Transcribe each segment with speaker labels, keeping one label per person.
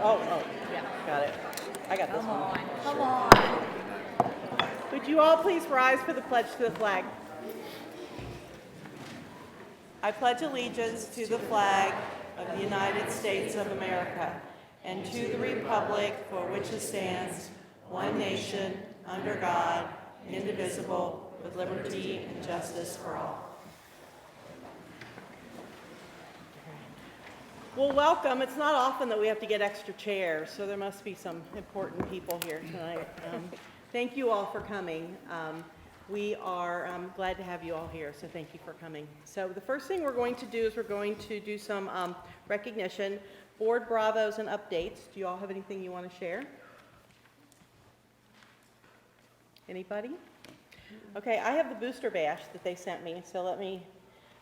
Speaker 1: Oh,
Speaker 2: Yeah.
Speaker 1: got it. I got this
Speaker 2: Come
Speaker 1: one.
Speaker 2: on, come on.
Speaker 1: Would you all please rise for the pledge to the flag? I pledge allegiance to the flag of the United States of America and to the republic for which it stands, one nation, under God, indivisible, with liberty and justice for all. Well, welcome. It's not often that we have to get extra chairs, so there must be some important people here tonight. Thank you all for coming. We are glad to have you all here, so thank you for coming. So the first thing we're going to do is we're going to do some recognition, board bravos and updates. Do you all have anything you want to share? Anybody? Okay, I have the Booster Bash that they sent me, so let me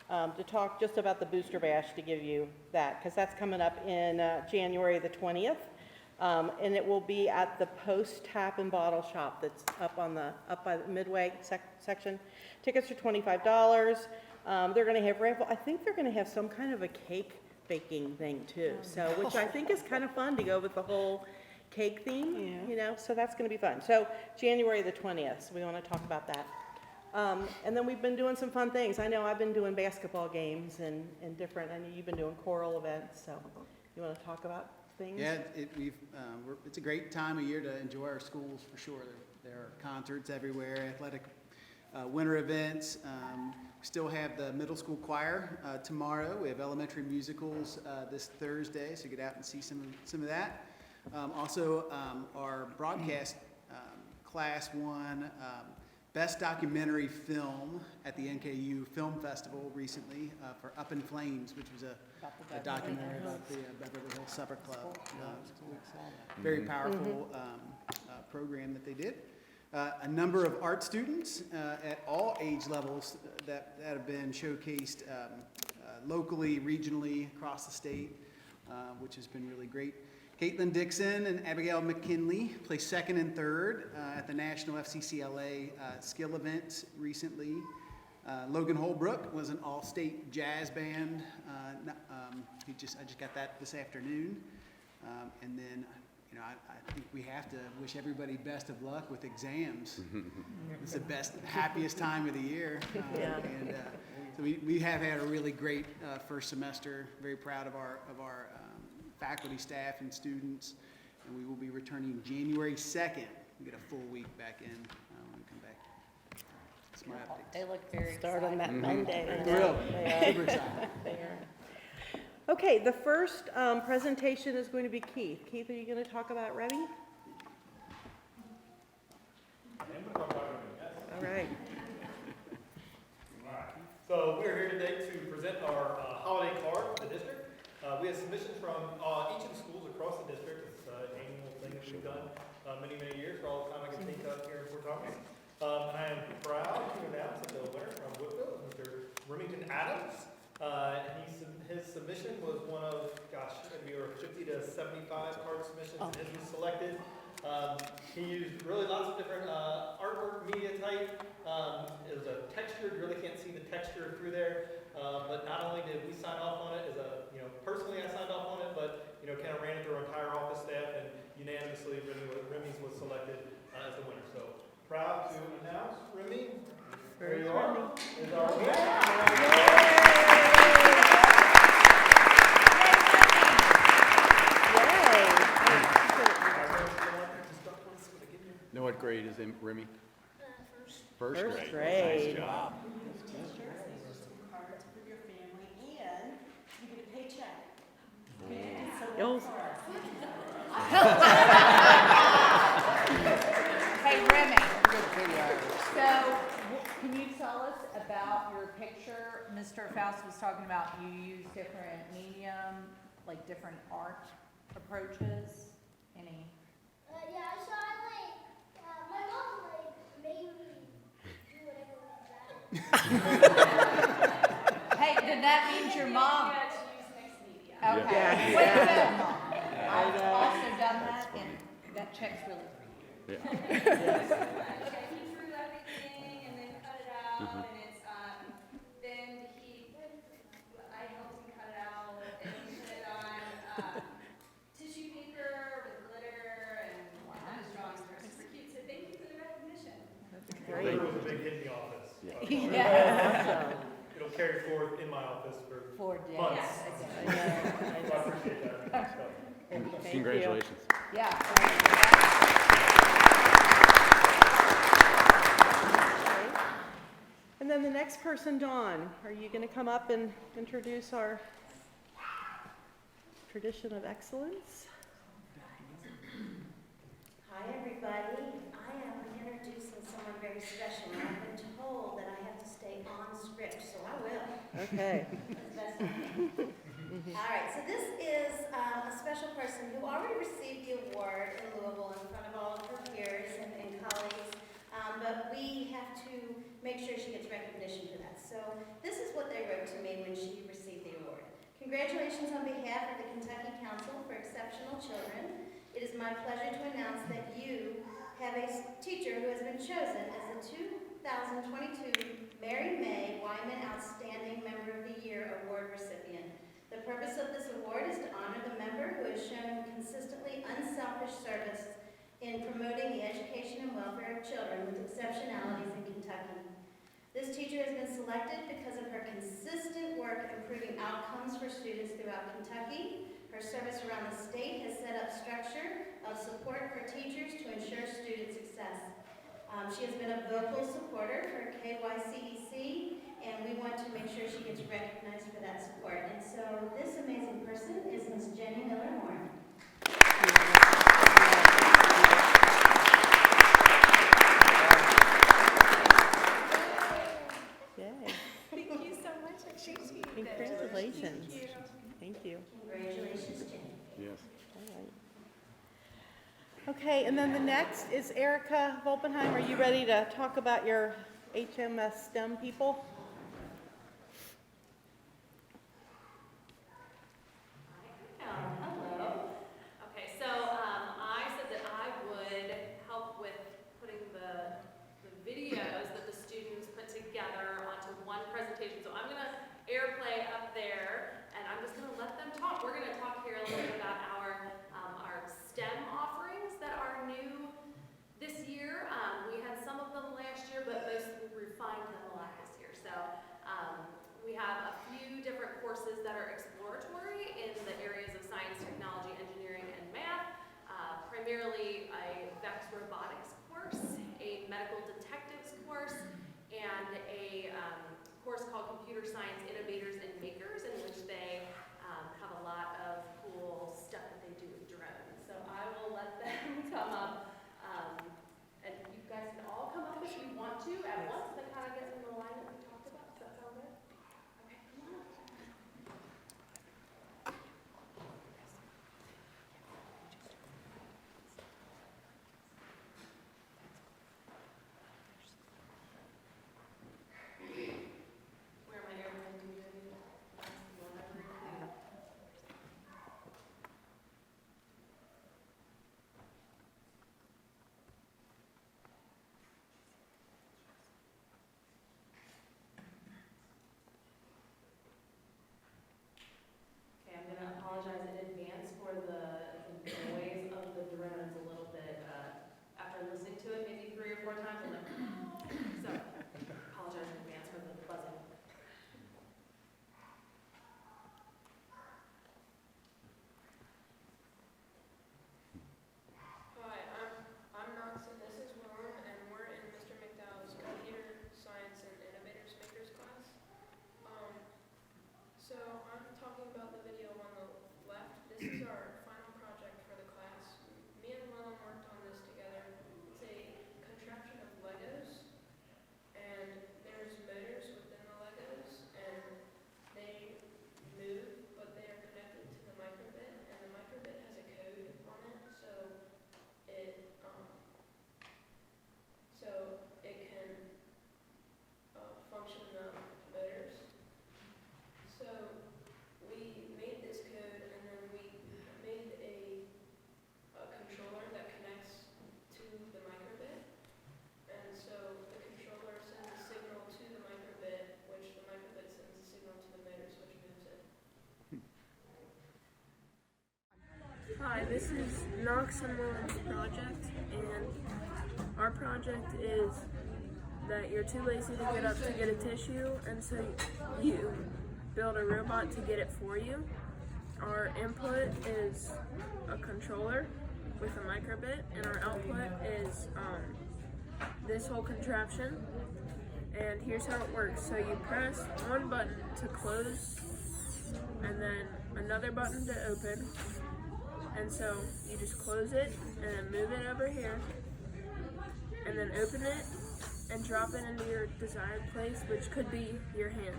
Speaker 1: to talk just about the Booster Bash to give you that, because that's coming up in January the 20th. And it will be at the Post Tap and Bottle Shop that's up by the Midway section. Tickets are $25. They're going to have raffle. I think they're going to have some kind of a cake baking thing too. So, which I think is kind of fun to go with the whole cake theme. You know. So that's going to be fun. So January the 20th. So we want to talk about that. And then we've been doing some fun things. I know I've been doing basketball games and different. I know you've been doing choral events. So you want to talk about things?
Speaker 3: Yeah, it's a great time of year to enjoy our schools for sure. There are concerts everywhere, athletic winter events. We still have the middle school choir tomorrow. We have elementary musicals this Thursday, so get out and see some of that. Also, our broadcast class won Best Documentary Film at the NKU Film Festival recently for Up in Flames, which was a documentary about the Beverly Hills Supper Club. Very powerful program that they did. A number of art students at all age levels that have been showcased locally, regionally, across the state, which has been really great. Caitlin Dixon and Abigail McKinley placed second and third at the National FCCLA skill event recently. Logan Holbrook was an all-state jazz band. I just got that this afternoon. And then, I think we have to wish everybody best of luck with exams. It's the best, happiest time of the year. And so we have had a really great first semester. Very proud of our faculty, staff, and students. And we will be returning January 2nd. We get a full week back in when we come back. That's my update.
Speaker 2: They look very
Speaker 1: Start on
Speaker 2: excited.
Speaker 1: that Monday.
Speaker 3: Thrilled. Super excited.
Speaker 1: Okay, the first presentation is going to be Keith. Keith, are you going to talk about Remy? All right.
Speaker 4: So we're here today to present our holiday card for the district. We have submissions from each of the schools across the district. It's an annual thing that we've done many years for all the time I can think of here in Fort Thomas. I am proud to announce that the winner from Woodville is Mr. Remington Adams. His submission was one of, maybe over 50 to 75 card submissions, and his was selected. He used really lots of different artwork, media type. It was a textured, you really can't see the texture through there. But not only did we sign off on it personally I signed off on it, but kind of ran it through our entire office staff, and unanimously Remy's was selected as the winner. So proud to announce Remy. There you are. Is our winner.
Speaker 5: Know what grade is in Remy? First grade.
Speaker 1: grade.
Speaker 5: Nice job.
Speaker 1: Cards for your family, and you get a paycheck.
Speaker 2: Hey, Remy. So, can you tell us about your picture? Mr. Faust was talking about you use different medium, like different art approaches. Any?
Speaker 6: Yeah, so my mom made me do whatever like that.
Speaker 2: Hey, then that means your mom. Okay.
Speaker 1: Yeah.
Speaker 2: Wait, Mom. I've also done that, and that checks really for you.
Speaker 5: Yeah.
Speaker 6: Okay, he drew everything and then cut it out, and it's then I helped him cut it out, and he put it on tissue paper
Speaker 4: appreciate that. So,
Speaker 1: Thank you.
Speaker 5: Congratulations.
Speaker 2: Yeah.
Speaker 1: Okay. And then the next person, Dawn, are you going to come up and introduce our tradition of excellence?
Speaker 7: Hi, everybody. I am introducing someone very special. I've been told that I have to stay on script, so I will.
Speaker 1: Okay.
Speaker 7: As best I can. All right, so this is a special person who already received the award in Louisville in front of all of her peers and colleagues, but we have to make sure she gets recognition for that. So this is what they wrote to me when she received the award. Congratulations on behalf of the Kentucky Council for Exceptional Children. It is my pleasure to announce that you have a teacher who has been chosen as the 2022 Mary May Wyman Outstanding Member of the Year Award recipient. The purpose of this award is to honor the member who has shown consistently unselfish service in promoting the education and welfare of children with exceptionalities in Kentucky. This teacher has been selected because of her consistent work improving outcomes for students throughout Kentucky. Her service around the state has set up structure of support for teachers to ensure student success. She has been a vocal supporter for KYCEC, and we want to make sure she gets recognized for that support. And so this amazing person is Ms. Jenny Miller-Moore.
Speaker 1: Yay.
Speaker 6: Thank you so much, I appreciate it.
Speaker 1: Congratulations. Thank you.
Speaker 7: Congratulations, Jenny.
Speaker 5: Yes.
Speaker 1: All right. Okay, and then the next is Erica Volpenheim. Are you ready to talk about your HMS STEM people?
Speaker 6: Hello. Okay, so I said that I would help with putting the videos that the students put together onto one presentation. So I'm gonna airplay up there, and I'm just gonna let them talk. We're gonna talk here a little bit about our STEM offerings that are new this year. We had some of them last year, but most we refined them a lot this year. So we have a few different courses that are exploratory in the areas of science, technology, engineering, and math. Primarily a VEX robotics course, a medical detectives course, and a course called Computer Science Innovators and Makers, in which they have a lot of cool stuff that they do with drones. So I will let them come up, and you guys can all come up if you want to at once, to kind of get in the line that we talked about. Does that sound good? Okay, come on up. Where am I airplane? Do you know? Whatever. Okay, I'm gonna apologize in advance for the noise of the drones a little bit. After listening to it maybe 3 or 4 times, I'm like, so apologize in advance for the buzzing.
Speaker 8: Hi, I'm Knox and this is Willem, and we're in Mr. McDowell's Computer Science and Innovators Makers class. So I'm talking about the video on the left. This is our final project for the class. Me and Willem worked on this together. It's a contraption of Legos, and there's motors within the Legos, and they move, but they are connected to the microbit, and the microbit has a code on it, so it can function the motors. So we made this code, and then we made a controller that connects to the microbit, and so the controller sends a signal to the microbit, which the microbit sends a signal to the motors, which moves it. Hi, this is Knox and Willem's project, and our project is that you're too lazy to get up to get a tissue, and so you build a robot to get it for you.
Speaker 9: our input is a controller with a microbit, and our output is this whole contraption. And here's how it works. So you press one button to close, and then another button to open. And so you just close it, and then move it over here, and then open it, and drop it into your desired place, which could be your hand.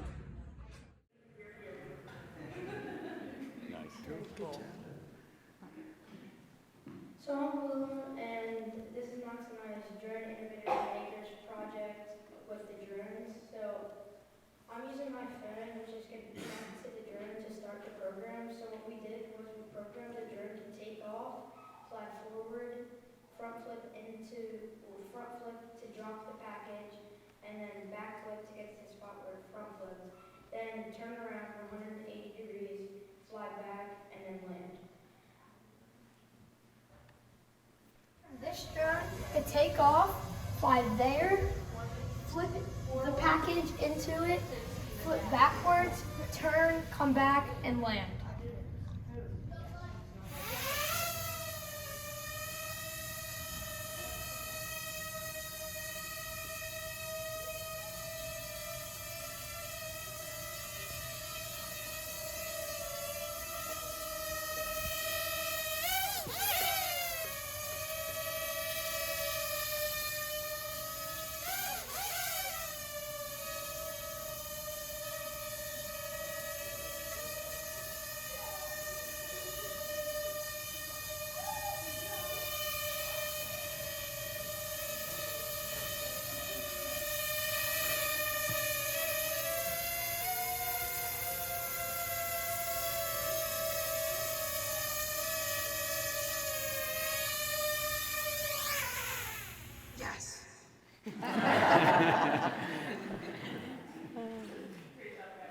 Speaker 10: So I'm Blue, and this is Maximize Drone Innovative Makers project with the drones. So I'm using my phone, which is going to connect to the drone to start the program. So what we did was we programmed the drone to take off, fly forward, front flip to drop the package, and then back flip to get to the spot where it front flipped. Then turn around for 180 degrees, fly back, and then land. This drone could take off, fly there, flip the package into it, flip backwards, turn, come back, and land.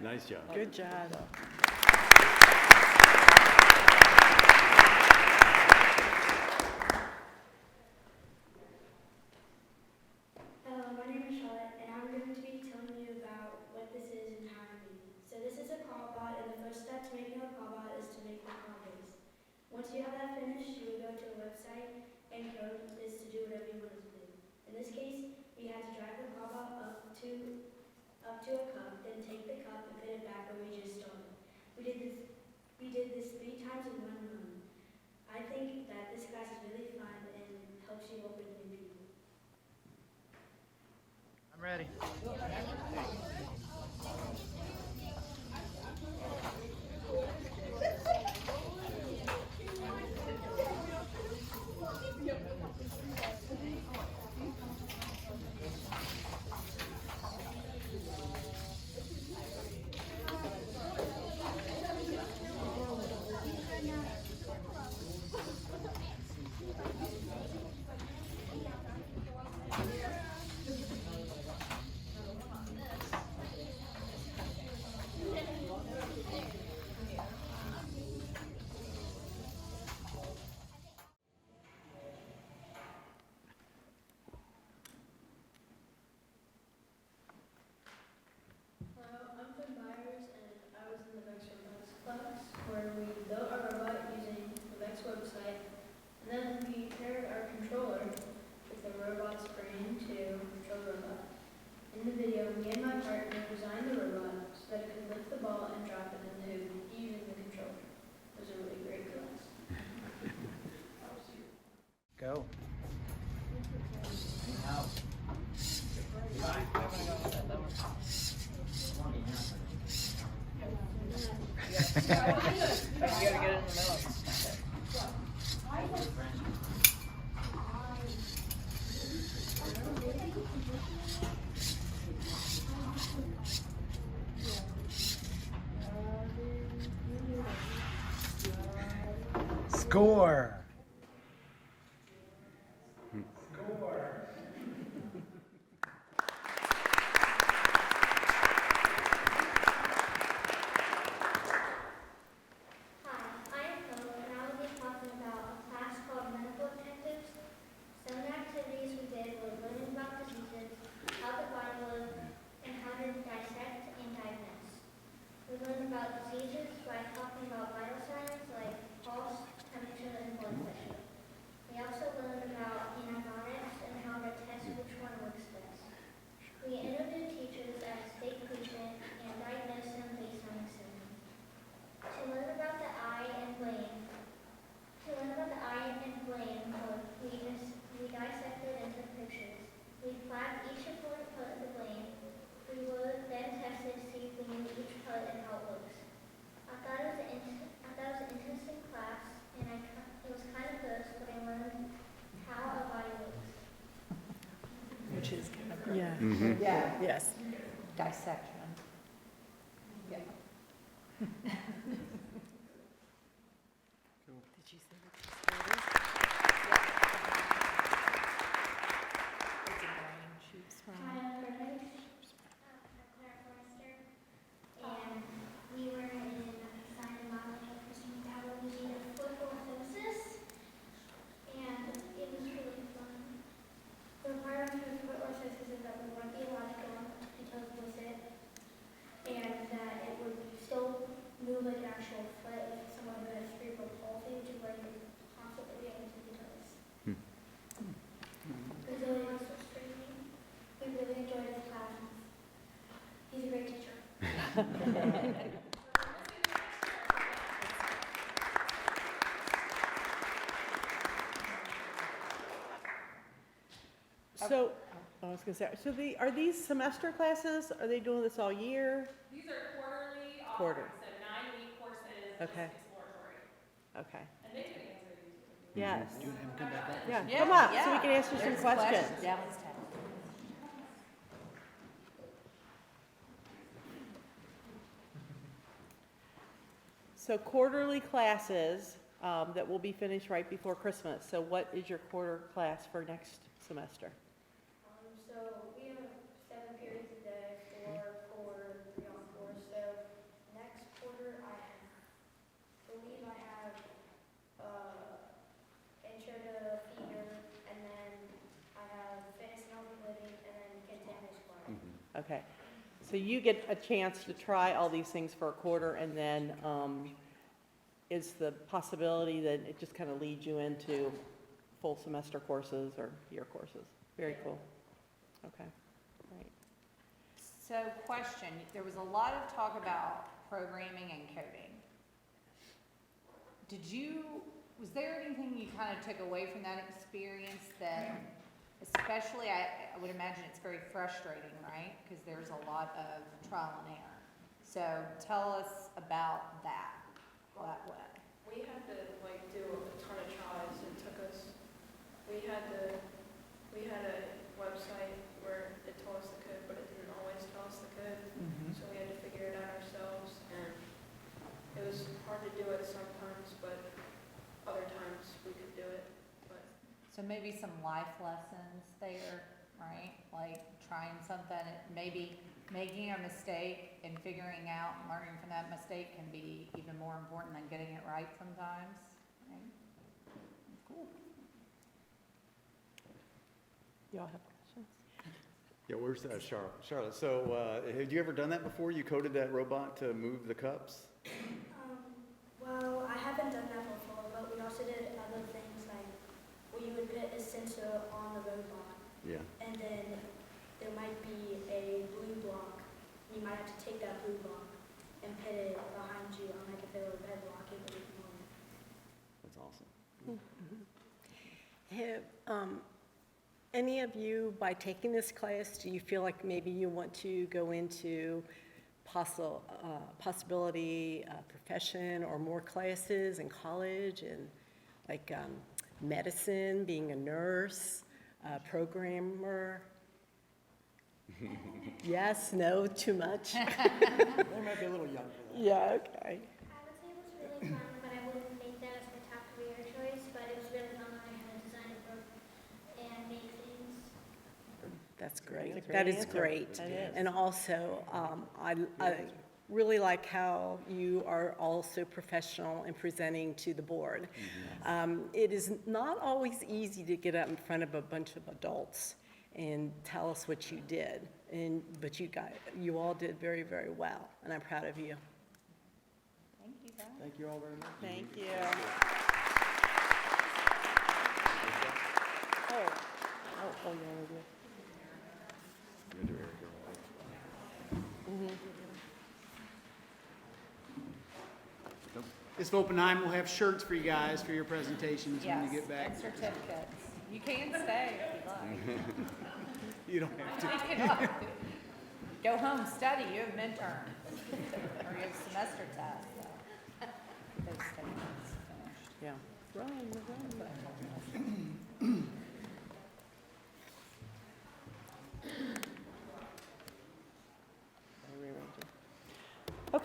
Speaker 5: Nice job.
Speaker 1: Good job.
Speaker 10: Hello, my name is Charlotte, and I'm going to be telling you about what this is and how I made it. So this is a call bot, and the first step to making a call bot is to make the call base. Once you have that finished, you would go to a website and code this to do whatever you want it to do. In this case, we had to drag the call bot up to a cup, then take the cup and fit it back where we just started. We did this 3 times in 1 run. I think that this class is really fun and helps you work with new people.
Speaker 3: I'm ready.
Speaker 10: Hello, I'm Finn Byers, and I was in the Vex Robotics class, where we built our robot using the Vex website, and then we paired our controller with the robot's brain to control the robot. In the video, me and my partner designed the robot so that it could lift the ball and drop it in the hoop using the controller. It was a really great class.
Speaker 3: Go. Score.
Speaker 10: Hi, I am Phil, and I will be talking about a class called Medical Objectives. Some of the activities we did were learning about diseases, how the body works, and how to dissect and diagnose. We learned about diseases by talking about vital signs
Speaker 2: Yeah,
Speaker 1: Yes.
Speaker 2: dissection. Yeah.
Speaker 1: Did you say what
Speaker 10: Hi, I'm Claire Forrester, and we were in Science and Modeling for some biology of foot orthosis, and it was really fun. The requirement for foot orthosis is that we weren't be allowed to go on toes with it, and that it would still move like an actual foot if someone who has cerebral palsy, which is where you constantly be able to do toes. It was really also streaming. We really enjoyed his classes. He's a great teacher.
Speaker 1: So, I was gonna say, so are these semester classes? Are they doing this all year?
Speaker 6: These are quarterly
Speaker 1: Quarter.
Speaker 6: offerings, so 9-week courses, just
Speaker 1: Okay.
Speaker 6: exploratory.
Speaker 1: Okay.
Speaker 6: And they can answer these.
Speaker 1: Yes.
Speaker 3: Do you want to have him come back up?
Speaker 1: Yeah, come up so we can answer some
Speaker 2: There's
Speaker 1: questions.
Speaker 2: Dallas Tech.
Speaker 1: So quarterly classes that will be finished right before Christmas. So what is your quarter class for next semester?
Speaker 10: So we have 7 periods a day, 4 quarter, 3 on 4. So next quarter, believe I have intro to theater, and then I have fantasy healthy living, and then contaminant squad.
Speaker 1: Okay. So you get a chance to try all these things for a quarter, and then is the possibility that it just kind of leads you into full semester courses or year courses? Very cool. Okay, great.
Speaker 2: So question, there was a lot of talk about programming and coding. Was there anything you kind of took away from that experience that, especially, I would imagine it's very frustrating, right? Because there's a lot of trial and error. So tell us about that way.
Speaker 8: We had to like do a ton of tries. It took us, we had a website where it told us the code, but it didn't always tell us the code. So we had to figure it out ourselves, and it was hard to do it sometimes, but other times we could do it. But
Speaker 2: So maybe some life lessons there, right? Like trying something, maybe making a mistake and figuring out and learning from that mistake can be even more important than getting it right sometimes, right? Cool.
Speaker 1: Y'all have questions?
Speaker 5: Yeah, where's Charlotte? Charlotte, so had you ever done that before? You coded that robot to move the cups?
Speaker 10: Well, I haven't done that before, but we also did other things like we would put a sensor on the robot,
Speaker 5: Yeah.
Speaker 10: and then there might be a blue block. You might have to take that blue block and put it behind you, unlike if there were a red block, it would ignore it.
Speaker 5: That's awesome.
Speaker 11: Have any of you, by taking this class, do you feel like maybe you want to go into possibility, profession, or more classes in college, and like medicine, being a nurse, programmer? Yes, no, too much?
Speaker 3: They might be a little young for that.
Speaker 11: Yeah, okay.
Speaker 10: I would say it was really fun, but I wouldn't make that as my top career choice, but it was really fun learning how to design a book and make things.
Speaker 11: That's great.
Speaker 1: That's a
Speaker 11: That
Speaker 1: great
Speaker 11: is
Speaker 1: answer.
Speaker 11: great.
Speaker 1: That is.
Speaker 11: And also, I really like how you are also professional in presenting to the board. It is not always easy to get up in front of a bunch of adults and tell us what you did, but you all did very, very well, and I'm proud of you.
Speaker 2: Thank you, guys.
Speaker 3: Thank you all very much.
Speaker 1: Thank you. Oh, you want to do?
Speaker 5: You do Eric,
Speaker 3: Ms. Oppenheim will have shirts for you guys for your presentations when you
Speaker 2: Yes,
Speaker 3: get back.
Speaker 2: and certificates. You can stay if you like.
Speaker 3: You don't have to.
Speaker 2: Take it up. Go home, study, you have midterm, or you have semester tests, so. Those statements finished.
Speaker 1: Yeah. Run.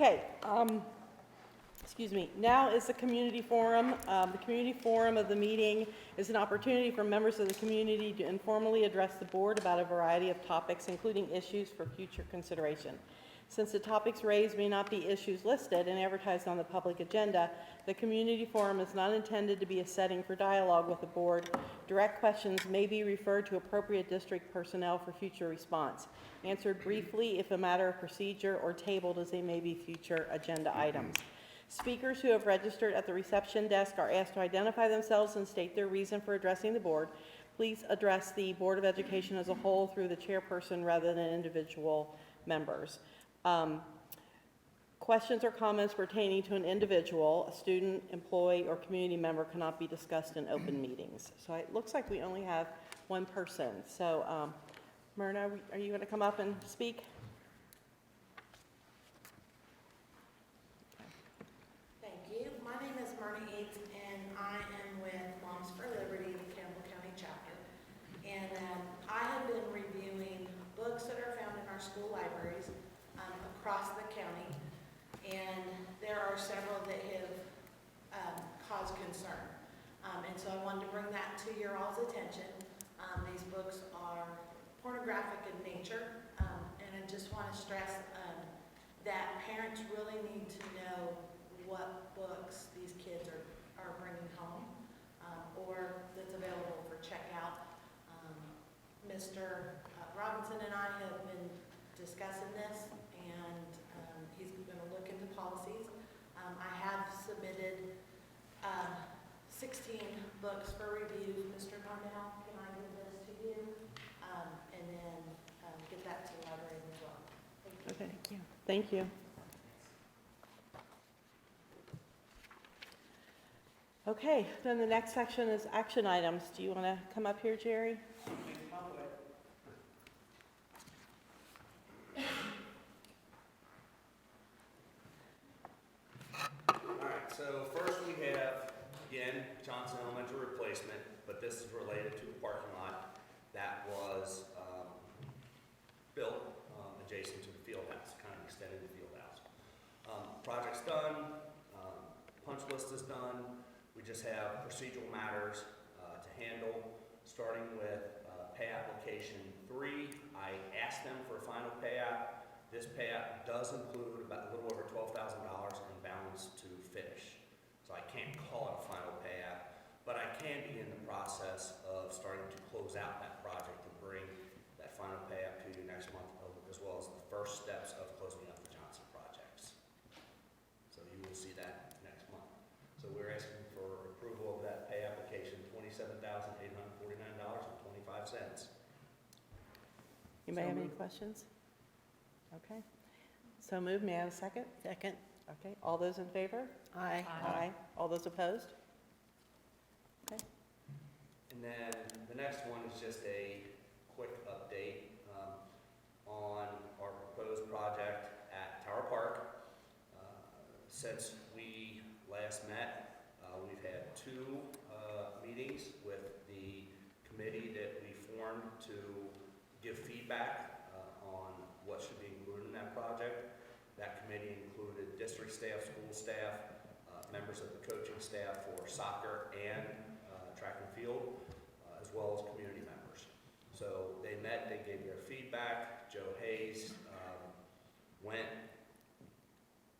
Speaker 1: Okay, excuse me, now is the community forum. The community forum of the meeting is an opportunity for members of the community to informally address the board about a variety of topics, including issues for future consideration. Since the topics raised may not be issues listed and advertised on the public agenda, the community forum is not intended to be a setting for dialogue with the board. Direct questions may be referred to appropriate district personnel for future response, answered briefly if a matter of procedure, or tabled as they may be future agenda items. Speakers who have registered at the reception desk are asked to identify themselves and state their reason for addressing the board. Please address the Board of Education as a whole through the chairperson rather than individual members. Questions or comments pertaining to an individual, a student, employee, or community member cannot be discussed in open meetings. So it looks like we only have one person. So, Myrna, are you going to come up and speak?
Speaker 12: Thank you. My name is Myrna Eads, and I am with Moms for Liberty, the Campbell County chapter. And I have been reviewing books that are found in our school libraries across the county, and there are several that have caused concern. And so I wanted to bring that to your all's attention. These books are pornographic in nature, and I just want to stress that parents really need to know what books these kids are bringing home, or that's available for checkout. Mr. Robinson and I have been discussing this, and he's going to look into policies. I have submitted 16 books for review. Mr. Cornell, can I give this to you? And then get that to the library as well. Thank you.
Speaker 1: Okay, thank you. Okay, then the next section is action items. Do you want to come up here, Jerry?
Speaker 13: Alright, so first we have, again, Johnson Elementary replacement, but this is related to a parking lot that was built adjacent to the field house, kind of extended the field house. Project's done, punch list is done, we just have procedural matters to handle, starting with pay application 3. I asked them for a final pay app. This pay app does include about a little over $12,000 in balance to finish. So I can't call it a final pay app, but I can begin the process of starting to close out that project and bring that final pay app to you next month, as well as the first steps of closing out the Johnson projects. So you will see that next month. So we're asking for approval of that pay application, $27,849.25.
Speaker 1: Anybody have any questions? Okay. So moved. May I have a second?
Speaker 11: Second.
Speaker 1: Okay. All those in favor?
Speaker 11: Aye.
Speaker 1: Aye. All those opposed? Okay.
Speaker 13: And then the next one is just a quick update on our proposed project at Tower Park. Since we last met, we've had 2 meetings with the committee that we formed to give feedback on what should be included in that project. That committee included district staff, school staff, members of the coaching staff for soccer and track and field, as well as community members. So they met, they gave their feedback. Joe Hayes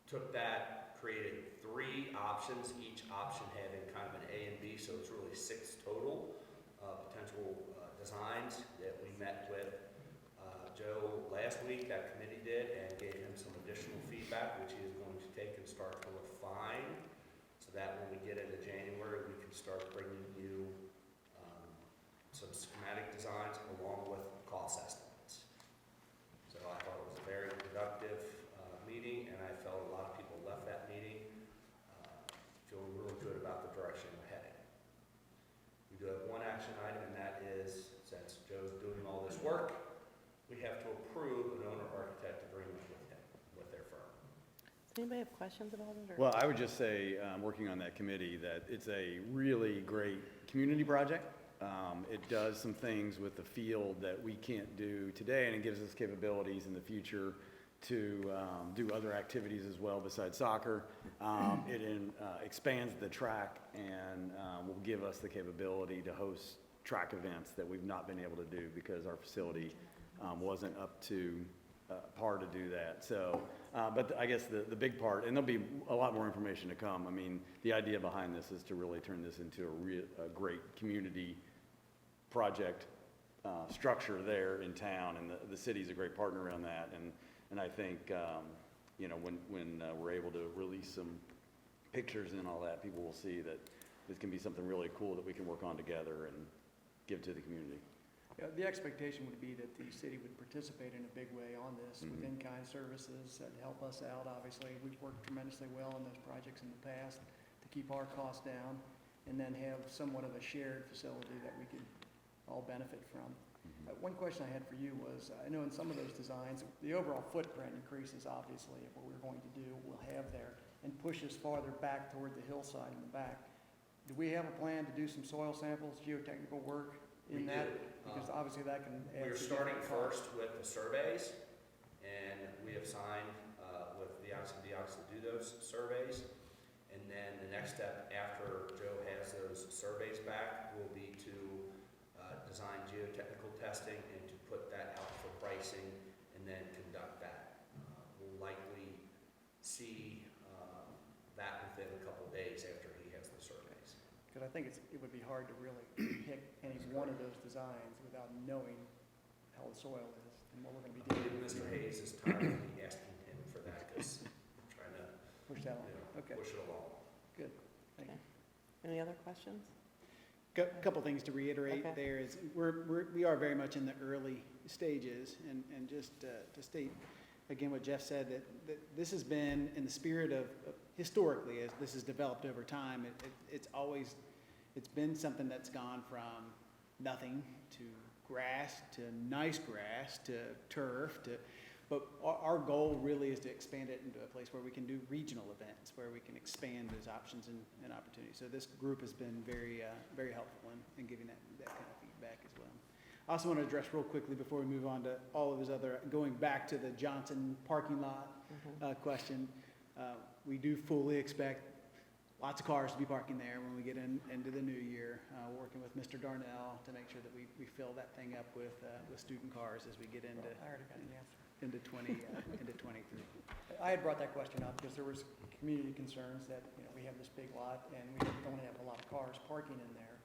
Speaker 13: took that, created 3 options, each option having kind of an A and B, so it's really 6 total potential designs that we met with Joe last week. That committee did, and gave him some additional feedback, which he is going to take and start to refine, so that when we get into January, we can start bringing you some schematic designs along with cost estimates. So I thought it was a very productive meeting, and I felt a lot of people left that meeting feeling really good about the direction we're heading. We do have one action item, and that is, since Joe's doing all this work, we have to approve an owner-architect agreement with him, with their firm.
Speaker 1: Does anybody have questions about it? Or?
Speaker 5: Well, I would just say, working on that committee, that it's a really great community project. It does some things with the field that we can't do today, and it gives us capabilities in the future to do other activities as well besides soccer. It expands the track and will give us the capability to host track events that we've not been able to do because our facility wasn't up to par to do that. So, but I guess the big part, and there'll be a lot more information to come. I mean, the idea behind this is to really turn this into a great community project structure there in town, and the city's a great partner on that. And I think, you know, when we're able to release some pictures and all that, people will see that this can be something really cool that we can work on together and give to the community.
Speaker 14: Yeah, the expectation would be that the city would participate in a big way on this with
Speaker 5: Mhm.
Speaker 14: in-kind services that help us out. Obviously, we've worked tremendously well on those projects in the past to keep our costs down and then have somewhat of a shared facility that we could all benefit from. One question I had for you was, I know in some of those designs, the overall footprint increases obviously of what we're going to do, we'll have there, and pushes farther back toward the hillside in the back. Do we have a plan to do some soil samples, geotechnical work in
Speaker 13: We
Speaker 14: that?
Speaker 13: do.
Speaker 14: Because obviously that can add.
Speaker 13: We're starting first with the surveys, and we have signed with the Dioxin to do those surveys. And then the next step after Joe has those surveys back will be to design geotechnical testing and to put that out for pricing and then conduct that. We'll likely see that within a couple of days after he has the surveys.
Speaker 14: Because I think it would be hard to really pick any one of those designs without knowing how the soil is and what we're going to be
Speaker 13: I
Speaker 14: doing.
Speaker 13: believe Mr. Hayes is tired of me asking him for that because I'm trying to
Speaker 14: Push that on. Okay,
Speaker 13: push it along.
Speaker 14: good. Thank you.
Speaker 1: Any other questions?
Speaker 3: Couple things to reiterate
Speaker 1: Okay.
Speaker 3: there is we are very much in the early stages, and just to state again what Jeff said, that this has been in the spirit of historically, as this has developed over time, it's been something that's gone from nothing to grass to nice grass to turf but our goal really is to expand it into a place where we can do regional events, where we can expand those options and opportunities. So this group has been very helpful in giving that kind of feedback as well. I also want to address real quickly before we move on to all of his other, going back to the Johnson parking lot question. We do fully expect lots of cars to be parking there when we get into the new year, working with Mr. Darnell to make sure that we fill that thing up with student cars as we get into
Speaker 14: I already got the answer.
Speaker 3: into 23.
Speaker 14: I had brought that question up because there was community concerns that, you know, we have this big lot and we don't have a lot of cars parking in there.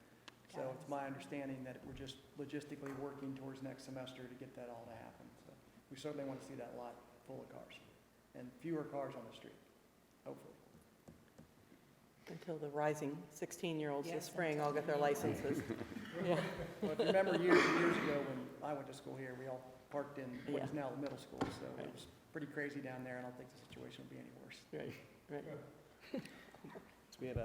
Speaker 14: So it's my understanding that we're just logistically working towards next semester to get that all to happen. So we certainly want to see that lot full of cars and fewer cars on the street, hopefully.
Speaker 1: Until the rising 16-year-olds this
Speaker 2: Yes,
Speaker 1: spring all get their licenses. Yeah.
Speaker 14: But remember years and years ago when I went to school here, we all parked in what is now the middle school. So it was pretty crazy down there, and I don't think the situation will be any worse.
Speaker 1: Right.
Speaker 3: So we have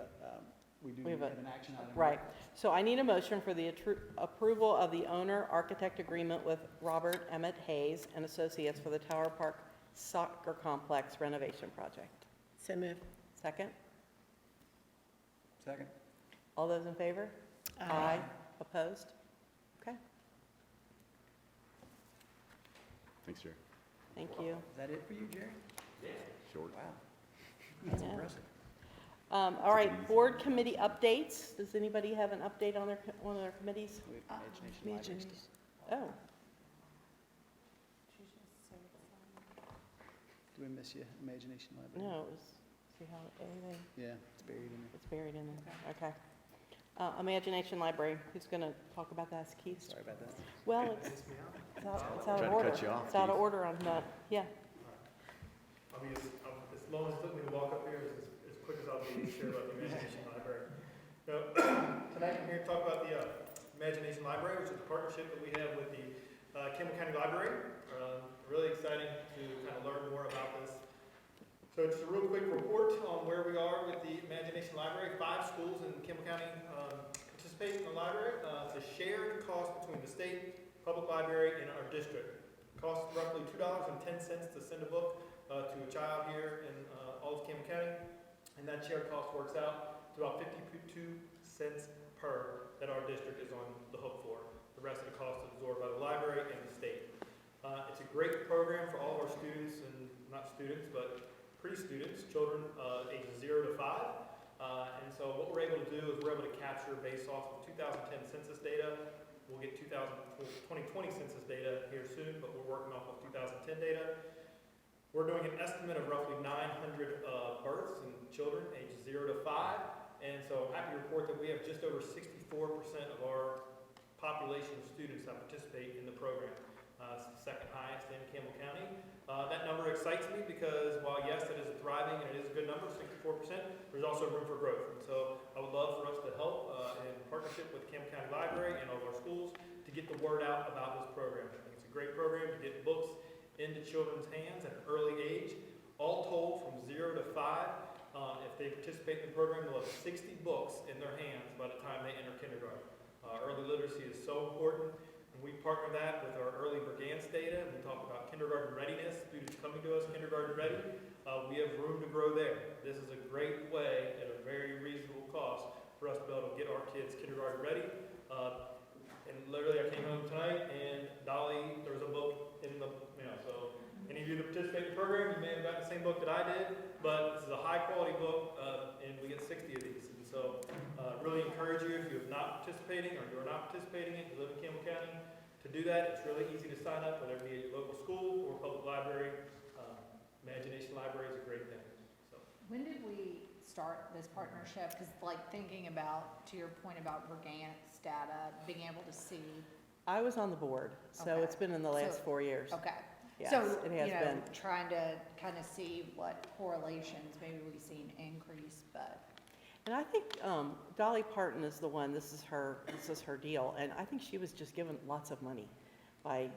Speaker 3: we do
Speaker 1: We have
Speaker 3: have an action item.
Speaker 1: Right. So I need a motion for the approval of the owner-architect agreement with Robert Emmett Hayes and Associates for the Tower Park Soccer Complex renovation project.
Speaker 11: So moved.
Speaker 1: Second?
Speaker 14: Second.
Speaker 1: All those in favor? Aye. Opposed? Okay,
Speaker 5: Thanks, Jerry.
Speaker 1: thank you.
Speaker 14: Is that it for you, Jerry?
Speaker 5: Short.
Speaker 14: Wow.
Speaker 1: I
Speaker 14: That's
Speaker 1: know.
Speaker 14: impressive.
Speaker 1: All right, board committee updates. Does anybody have an update on one of their committees?
Speaker 3: We have Imagination Library still.
Speaker 1: Oh,
Speaker 3: Do we miss you, Imagination Library?
Speaker 1: no, it was, see how, anything,
Speaker 3: Yeah, it's buried in there.
Speaker 1: it's buried in there, okay. Imagination Library, who's gonna talk about that, Keith?
Speaker 3: Sorry about that.
Speaker 1: Well, it's out of
Speaker 5: Tried to
Speaker 1: order.
Speaker 5: cut you off,
Speaker 1: It's out of
Speaker 5: Keith.
Speaker 1: order on that, yeah.
Speaker 4: I'll be as long as it took me to walk up here, as quick as I'll be to share about the Imagination Library. So, tonight I'm here to talk about the Imagination Library, which is a partnership that we have with the Campbell County Library. Really exciting to kind of learn more about this. So just a real quick report on where we are with the Imagination Library. 5 schools in Campbell County participate in the library. It's a shared cost between the state public library and our district. It costs roughly $2.10 to send a book to a child here in all of Campbell County. And that shared cost works out to about 52 cents per that our district is on the hook for. The rest of the cost is absorbed by the library and the state. It's a great program for all of our students, and not students, but pre-students, children ages 0 to 5. And so what we're able to do is we're able to capture based off of 2010 census data. We'll get 2020 census data here soon, but we're working off of 2010 data. We're doing an estimate of roughly 900 births in children ages 0 to 5. And so I'm happy to report that we have just over 64% of our population of students that participate in the program. It's the second highest in Campbell County. That number excites me because while yes, it is a thriving and it is a good number, 64%, there's also room for growth. And so I would love for us to help in partnership with the Campbell County Library and all of our schools to get the word out about this program. I think it's a great program to get books into children's hands at an early age. All told, from 0 to 5, if they participate in the program, they'll have 60 books in their hands by the time they enter kindergarten. Early literacy is so important. We partner that with our early Bergance data. We talk about kindergarten readiness, students coming to us kindergarten ready. We have room to grow there. This is a great way at a very reasonable cost for us to be able to get our kids kindergarten ready. And literally I came home tonight and Dolly, there was a book in the mail. So any of you that participate in the program, you may have gotten the same book that I did, but this is a high quality book and we get 60 of these. And so really encourage you if you're not participating or you're not participating in, you live in Campbell County, to do that. It's really easy to sign up, whether it be at your local school or public library. Imagination Library is a great thing. So.
Speaker 2: When did we start this partnership? Because like thinking about, to your point about Bergance data, being able to see.
Speaker 11: I was on the board, so
Speaker 2: Okay.
Speaker 11: it's been in the last 4 years.
Speaker 2: Okay.
Speaker 11: Yes,
Speaker 2: So,
Speaker 11: it has been.
Speaker 2: trying to kind of see what correlations, maybe we've seen increase, but.
Speaker 11: And I think Dolly Parton is the one, this is her deal, and I think she was just given lots of money by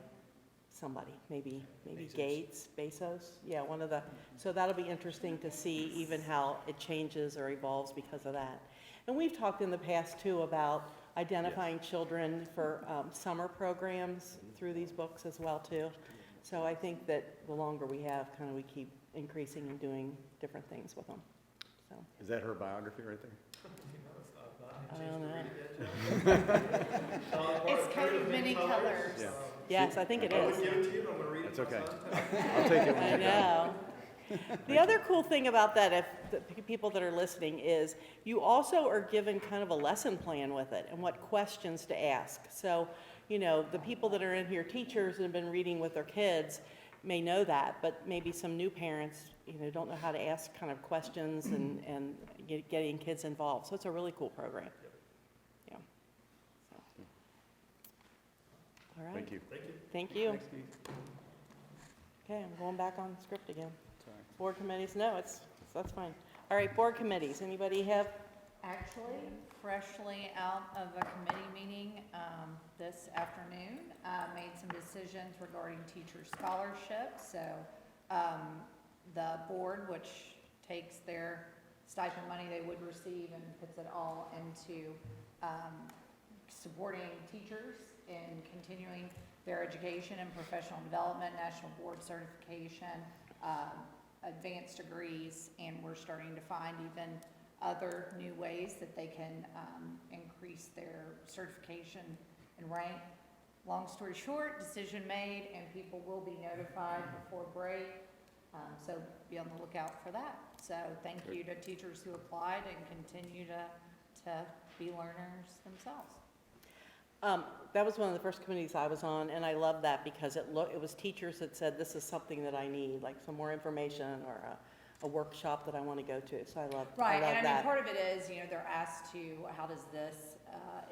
Speaker 11: somebody, maybe
Speaker 3: Bezos.
Speaker 11: Bezos, yeah, one of the, so that'll be interesting to see even how it changes or evolves because of that. And we've talked in the past too about identifying children for summer programs through these books as well too. So I think that the longer we have, kind of we keep increasing and doing different things with them, so.
Speaker 5: Is that her biography right there?
Speaker 11: I don't know.
Speaker 2: It's coded many colors.
Speaker 5: Yeah.
Speaker 11: Yes, I think it
Speaker 4: I would
Speaker 11: is.
Speaker 4: give it to you, but I'm going to read it.
Speaker 5: That's okay.
Speaker 4: myself.
Speaker 5: I'll take it when
Speaker 11: I
Speaker 5: you're done.
Speaker 11: know. The other cool thing about that, if the people that are listening, is you also are given kind of a lesson plan with it and what questions to ask. So, you know, the people that are in here, teachers that have been reading with their kids, may know that, but maybe some new parents, you know, don't know how to ask kind of questions and getting kids involved. So it's a really cool program. Yeah. So. All right.
Speaker 5: Thank you.
Speaker 4: Thank you.
Speaker 11: Thank you.
Speaker 14: Thanks, Keith.
Speaker 11: Okay, I'm going back on script again.
Speaker 14: Sorry.
Speaker 11: Board committees, no, that's fine. All right, board committees, anybody have?
Speaker 2: Actually, freshly out of a committee meeting this afternoon, made some decisions regarding teacher scholarships. So the board, which takes their stipend money they would receive and puts it all into supporting teachers in continuing their education and professional development, national board certification, advanced degrees, and we're starting to find even other new ways that they can increase their certification and rank. Long story short, decision made, and people will be notified before break. So be on the lookout for that. So thank you to teachers who applied and continue to be learners themselves.
Speaker 11: That was one of the first committees I was on, and I love that because it was teachers that said, this is something that I need, like some more information or a workshop that I want to go to. So I love
Speaker 2: Right,
Speaker 11: that.
Speaker 2: and I mean, part of it is, you know, they're asked to, how does this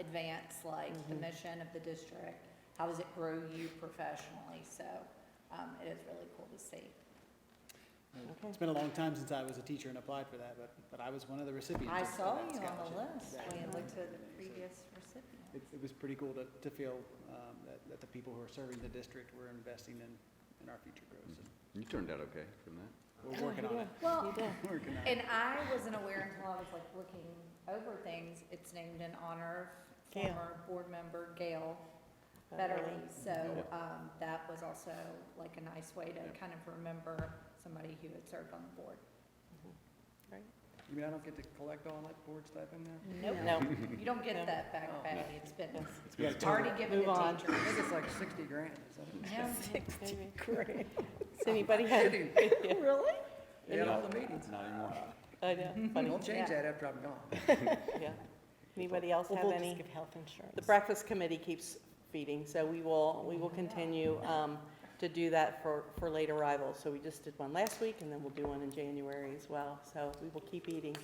Speaker 2: advance, like, the mission of the district? How does it grow you professionally? So it is really cool to see.
Speaker 11: Okay.
Speaker 3: It's been a long time since I was a teacher and applied for that, but I was one of the recipients.
Speaker 2: I
Speaker 3: of
Speaker 2: saw
Speaker 3: that
Speaker 2: you on the
Speaker 3: scholarship.
Speaker 2: list when you looked at the previous recipients.
Speaker 3: It was pretty cool to feel that the people who are serving the district were investing in our future growth. So
Speaker 5: You turned out okay from that.
Speaker 3: we're working on it.
Speaker 2: Well,
Speaker 11: You did.
Speaker 3: Working on it.
Speaker 2: and I wasn't aware until I was like looking over things. It's named in honor of
Speaker 11: Gail.
Speaker 2: former board member Gail Betterly. So that was also like a nice way to kind of remember somebody who had served on the board.
Speaker 11: Right.
Speaker 14: You mean I don't get to collect all that board stipend now?
Speaker 2: Nope.
Speaker 1: No.
Speaker 2: You don't get
Speaker 1: No.
Speaker 2: that back, Patty. It's been,
Speaker 14: Yeah,
Speaker 2: it's already given
Speaker 1: Move
Speaker 2: to
Speaker 1: on.
Speaker 2: teachers.
Speaker 14: I think it's like 60 grand, is that it?
Speaker 2: Yeah.
Speaker 11: 60 grand.
Speaker 1: Does anybody have?
Speaker 11: Really?
Speaker 14: Yeah, all the meetings.
Speaker 5: Not anymore.
Speaker 1: I know, funny,
Speaker 14: Don't change
Speaker 2: Yeah.
Speaker 14: that after I'm gone.
Speaker 1: yeah. Anybody else
Speaker 11: Well,
Speaker 1: have
Speaker 11: we'll
Speaker 1: any?
Speaker 11: just give health insurance.
Speaker 1: The breakfast committee keeps feeding, so we will continue to do that for late arrivals. So we just did one last week, and then we'll do one in January as well. So we will keep eating.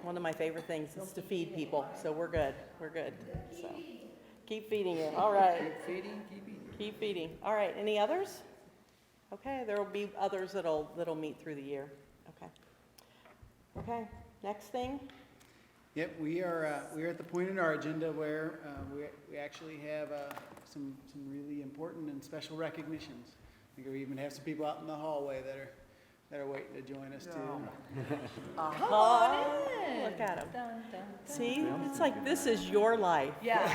Speaker 1: One of my favorite things is to feed people, so we're good, so. Keep feeding it, all right.
Speaker 14: Keep feeding, keep eating.
Speaker 1: Keep feeding. All right, any others? Okay, there will be others that'll meet through the year. Okay. Okay, next thing?
Speaker 3: Yep, we are at the point in our agenda where we actually have some really important and special recognitions. I think we even have some people out in the hallway that are waiting to join us too.
Speaker 2: Come on in.
Speaker 1: Look at 'em.
Speaker 2: Dun, dun, dun.
Speaker 1: See, it's like this is your life.
Speaker 2: Yeah.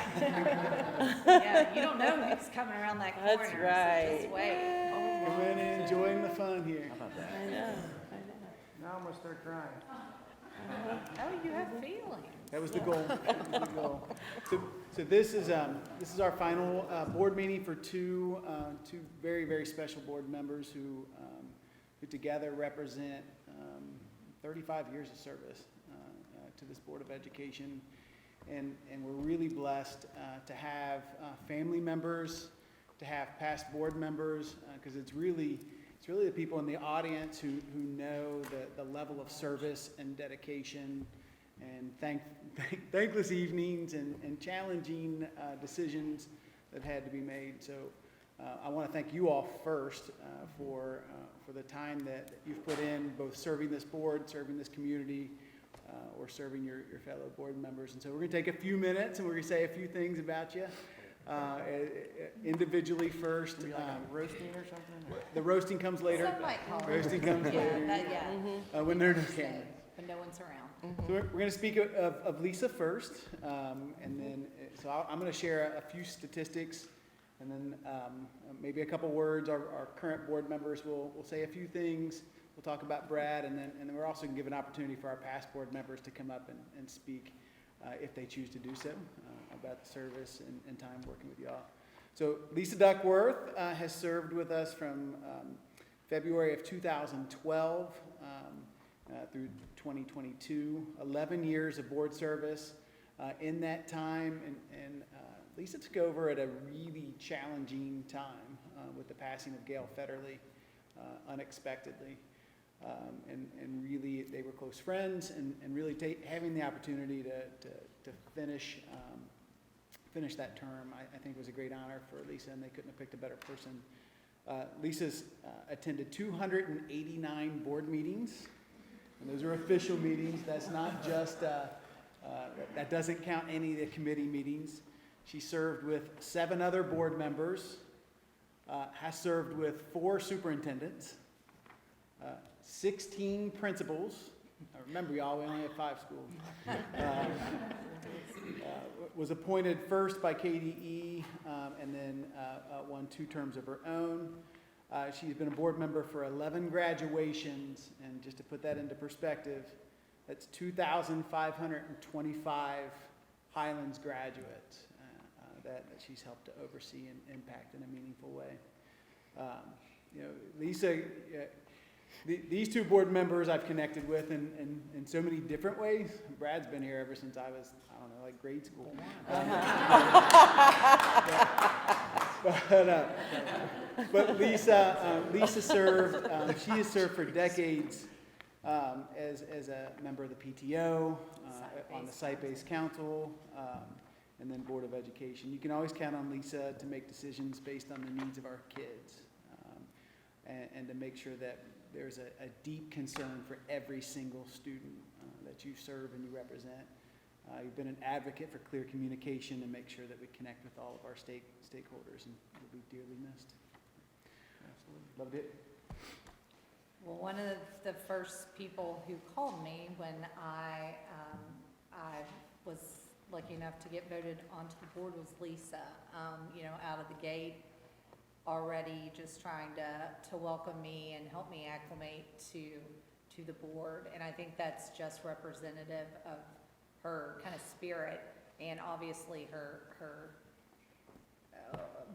Speaker 2: Yeah, you don't know who's coming around that corner.
Speaker 1: That's
Speaker 2: So
Speaker 1: right.
Speaker 2: just wait.
Speaker 3: Come in and enjoying the fun here.
Speaker 1: I know.
Speaker 14: Now I'm gonna start crying.
Speaker 2: Oh, you have feelings.
Speaker 3: That was the goal. That was the goal. So this is our final board meeting for two very, very special board members who together represent 35 years of service to this Board of Education. And we're really blessed to have family members, to have past board members, because it's really the people in the audience who know the level of service and dedication and thankless evenings and challenging decisions that had to be made. So I want to thank you all first for the time that you've put in, both serving this board, serving this community, or serving your fellow board members. And so we're going to take a few minutes and we're going to say a few things about you individually first.
Speaker 14: Be like a roasting or something?
Speaker 3: The roasting comes later.
Speaker 2: Some might call it.
Speaker 3: Roasting comes
Speaker 2: Yeah,
Speaker 3: later.
Speaker 2: yeah.
Speaker 3: When there are no cameras.
Speaker 2: When no one's around.
Speaker 3: So we're going to speak of Lisa first, and then, so I'm going to share a few statistics, and then maybe a couple words. Our current board members will say a few things. We'll talk about Brad, and then we're also going to give an opportunity for our past board members to come up and speak if they choose to do so about the service and time working with y'all. So Lisa Duckworth has served with us from February of 2012 through 2022, 11 years of board service. In that time, and Lisa took over at a really challenging time with the passing of Gail Federley unexpectedly. And really, they were close friends, and really having the opportunity to finish that term, I think was a great honor for Lisa, and they couldn't have picked a better person. Lisa's attended 289 board meetings, and those are official meetings. That's not just, that doesn't count any of the committee meetings. She served with 7 other board members, has served with 4 superintendents, 16 principals. Remember, y'all, we only have 5 schools. Was appointed first by KDE, and then won 2 terms of her own. She's been a board member for 11 graduations, and just to put that into perspective, that's 2,525 Highlands graduates that she's helped to oversee and impact in a meaningful way. Lisa, these 2 board members I've connected with in so many different ways. Brad's been here ever since I was, I don't know, like grade school. But Lisa served, she has served for decades as a member of the PTO, on the Site-Based Council, and then Board of Education. You can always count on Lisa to make decisions based on the needs of our kids, and to make sure that there's a deep concern for every single student that you serve and you represent. You've been an advocate for clear communication and make sure that we connect with all of our stakeholders, and you'll be dearly missed. Absolutely. Loved it.
Speaker 2: Well, one of the first people who called me when I was lucky enough to get voted onto the board was Lisa. Out of the gate, already just trying to welcome me and help me acclimate to to the board, and I think that's just representative of her kind of spirit, and obviously her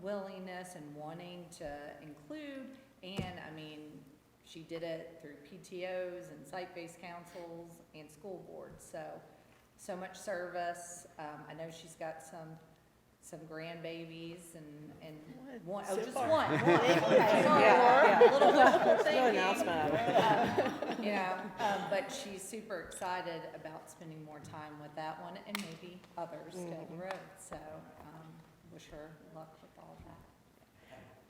Speaker 2: willingness and wanting to include, and I mean, she did it through PTOs and site-based councils and school boards, so much service. I know she's got some grandbabies and one, oh, just
Speaker 11: far.
Speaker 2: one.
Speaker 11: Yeah, yeah.
Speaker 2: A little wishful
Speaker 11: No
Speaker 2: thinking.
Speaker 11: announcement.
Speaker 2: You know, but she's super excited about spending more time with that one and maybe others down the road. So, wish her luck with all that.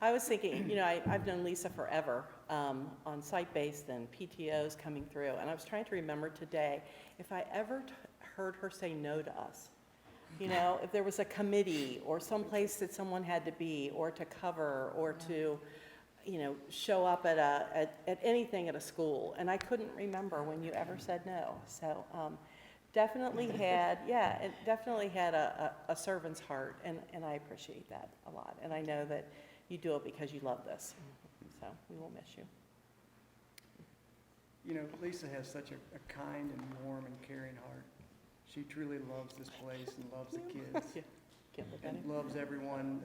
Speaker 1: I was thinking, you know, I've known Lisa forever, on site-based and PTOs coming through, and I was trying to remember today if I ever heard her say no to us. You know, if there was a committee or someplace that someone had to be, or to cover, or to, you know, show up at anything at a school, and I couldn't remember when you ever said no. So, definitely had, yeah, it definitely had a servant's heart, and I appreciate that a lot. And I know that you do it because you love this, so we will miss you.
Speaker 14: You know, Lisa has such a kind and warm and caring heart. She truly loves this place and loves the kids.
Speaker 1: Yeah, can't look at
Speaker 14: And
Speaker 1: it.
Speaker 14: loves everyone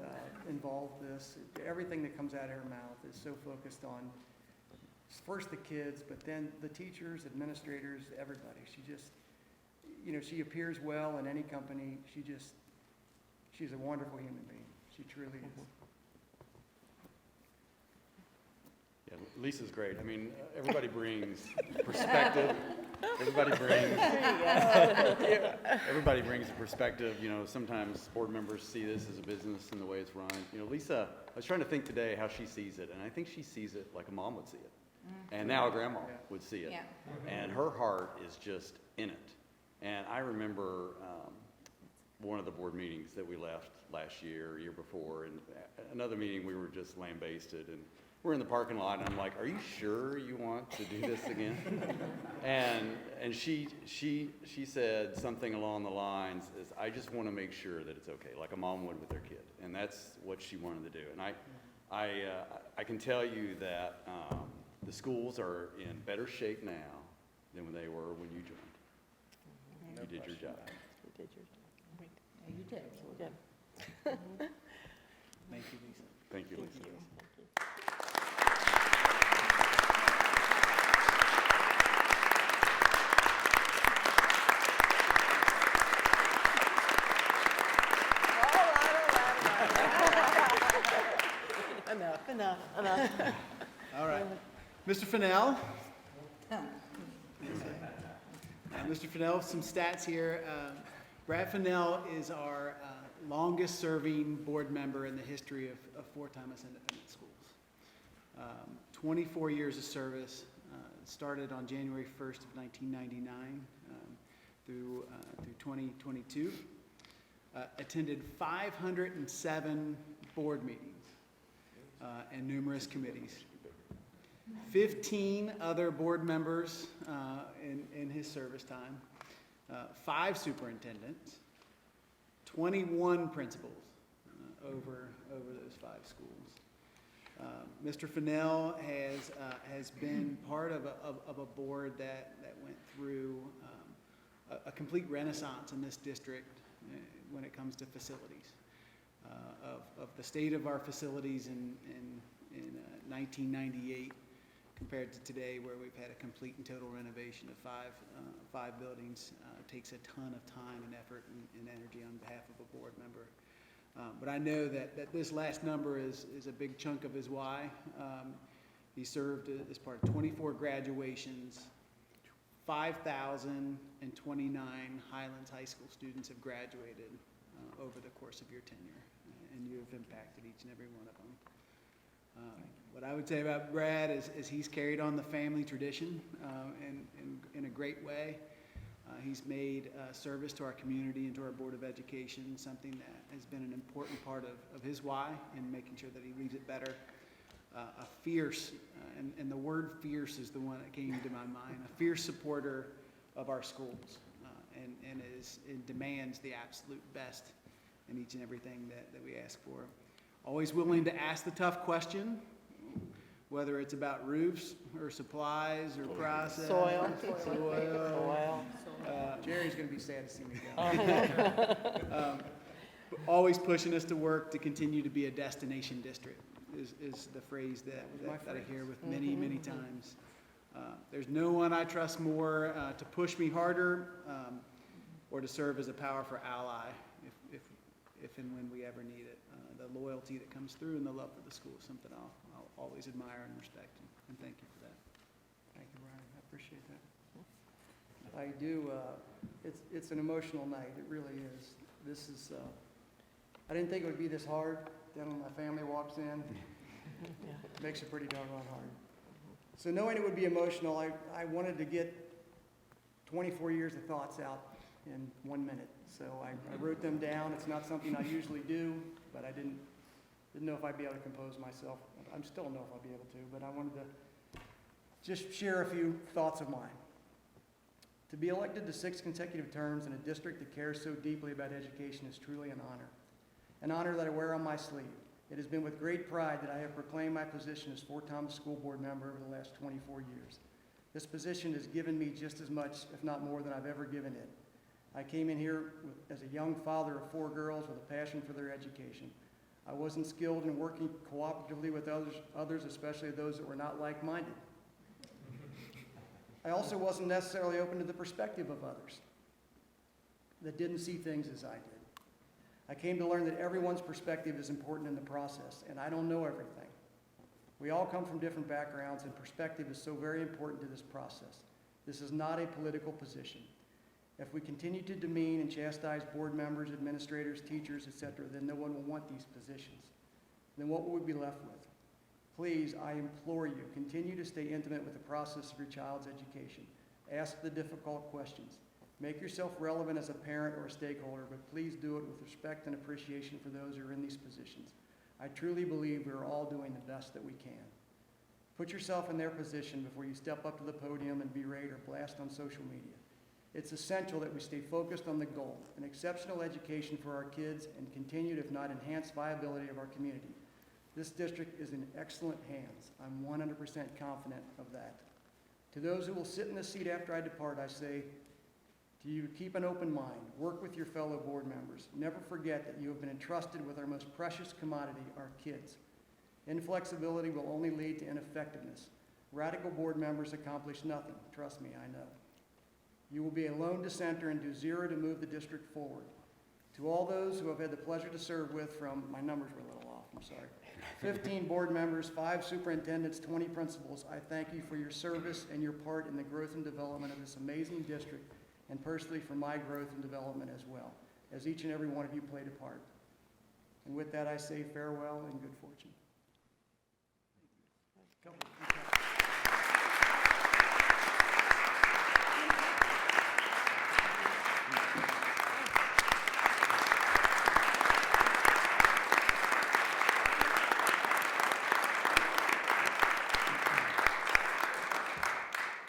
Speaker 14: involved in this. Everything that comes out of her mouth is so focused on first the kids, but then the teachers, administrators, everybody. She just, you know, she appears well in any company. She's a wonderful human being. She truly is.
Speaker 5: Yeah, Lisa's great. I mean, everybody brings perspective. Everybody brings, everybody brings a perspective. You know, sometimes board members see this as a business and the way it's run. You know, Lisa, I was trying to think today how she sees it, and I think she sees it like a mom would see it. And now a grandma would see it.
Speaker 2: Yeah.
Speaker 5: And her heart is just in it. And I remember one of the board meetings that we left last year, year before, and another meeting we were just lambasted, and we're in the parking lot, and I'm like, "Are you sure you want to do this again?" and she said something along the lines is, "I just want to make sure that it's okay," like a mom would with their kid, and that's what she wanted to do. And I can tell you that the schools are in better shape now than when they were when you joined. You did your job.
Speaker 1: You did your job.
Speaker 2: Yeah, you did.
Speaker 1: You did.
Speaker 14: Thank you, Lisa.
Speaker 5: Thank you,
Speaker 1: Thank
Speaker 5: Lisa.
Speaker 1: you. Enough.
Speaker 3: All right. Mr. Fennell? Mr. Fennell, some stats here. Brad Fennell is our longest-serving board member in the history of Fort Thomas Independent Schools. 24 years of service, started on January 1st of 1999 through 2022. Attended 507 board meetings and numerous committees. 15 other board members in his service time, 5 superintendents, 21 principals over those 5 schools. Mr. Fennell has been part of a board that went through a complete renaissance in this district when it comes to facilities. Of the state of our facilities in 1998 compared to today, where we've had a complete and total renovation of 5 buildings, takes a ton of time and effort and energy on behalf of a board member. But I know that this last number is a big chunk of his why. He served as part of 24 graduations. 5,029 Highlands High School students have graduated over the course of your tenure, and you have impacted each and every one of them. What I would say about Brad is he's carried on the family tradition in a great way. He's made service to our community and to our Board of Education something that has been an important part of his why and making sure that he leaves it better. A fierce, and the word fierce is the one that came to my mind, a fierce supporter of our schools, and demands the absolute best in each and everything that we ask for. Always willing to ask the tough question, whether it's about roofs or supplies or process.
Speaker 1: Soil.
Speaker 3: Soil.
Speaker 14: Jerry's gonna be sad to see me go. Always pushing us to work to continue to be a destination district is the phrase that I hear with many times. There's no one I trust more to push me harder or to serve as a powerful ally if and when we ever need it. The loyalty that comes through and the love for the school is something I'll always admire and respect, and thank you for that. Thank you, Brian, I appreciate that. I do, it's an emotional night, it really is. This is, I didn't think it would be this hard, then when my family walks in, it makes it pretty doggone hard. So knowing it would be emotional, I wanted to get 24 years of thoughts out in 1 minute. So I wrote them down. It's not something I usually do, but I didn't know if I'd be able to compose myself. I still don't know if I'll be able to, but I wanted to just share a few thoughts of mine. To be elected to 6 consecutive terms in a district that cares so deeply about education is truly an honor that I wear on my sleeve. It has been with great pride that I have proclaimed my position as Fort Thomas School Board member over the last 24 years. This position has given me just as much, if not more, than I've ever given it. I came in here as a young father of 4 girls with a passion for their education. I wasn't skilled in working cooperatively with others, especially those that were not like-minded. I also wasn't necessarily open to the perspective of others that didn't see things as I did. I came to learn that everyone's perspective is important in the process, and I don't know everything. We all come from different backgrounds, and perspective is so very important to this process. This is not a political position. If we continue to demean and chastise board members, administrators, teachers, etc., then no one will want these positions. Then what will we be left with? Please, I implore you, continue to stay intimate with the process of your child's education. Ask the difficult questions. Make yourself relevant as a parent or a stakeholder, but please do it with respect and appreciation for those who are in these positions. I truly believe we are all doing the best that we can. Put yourself in their position before you step up to the podium and berate or blast on social media. It's essential that we stay focused on the goal, an exceptional education for our kids and continued, if not enhanced, viability of our community. This district is in excellent hands. I'm 100% confident of that. To those who will sit in this seat after I depart, I say, to you, keep an open mind, work with your fellow board members. Never forget that you have been entrusted with our most precious commodity, our kids. Inflexibility will only lead to ineffectiveness. Radical board members accomplish nothing. Trust me, I know. You will be a lone dissenter and do zero to move the district forward. To all those who I've had the pleasure to serve with from, my numbers were a little off, I'm sorry, 15 board members, 5 superintendents, 20 principals, I thank you for your service and your part in the growth and development of this amazing district, and personally for my growth and development as well, as each and every one of you played a part. And with that, I say farewell and good fortune.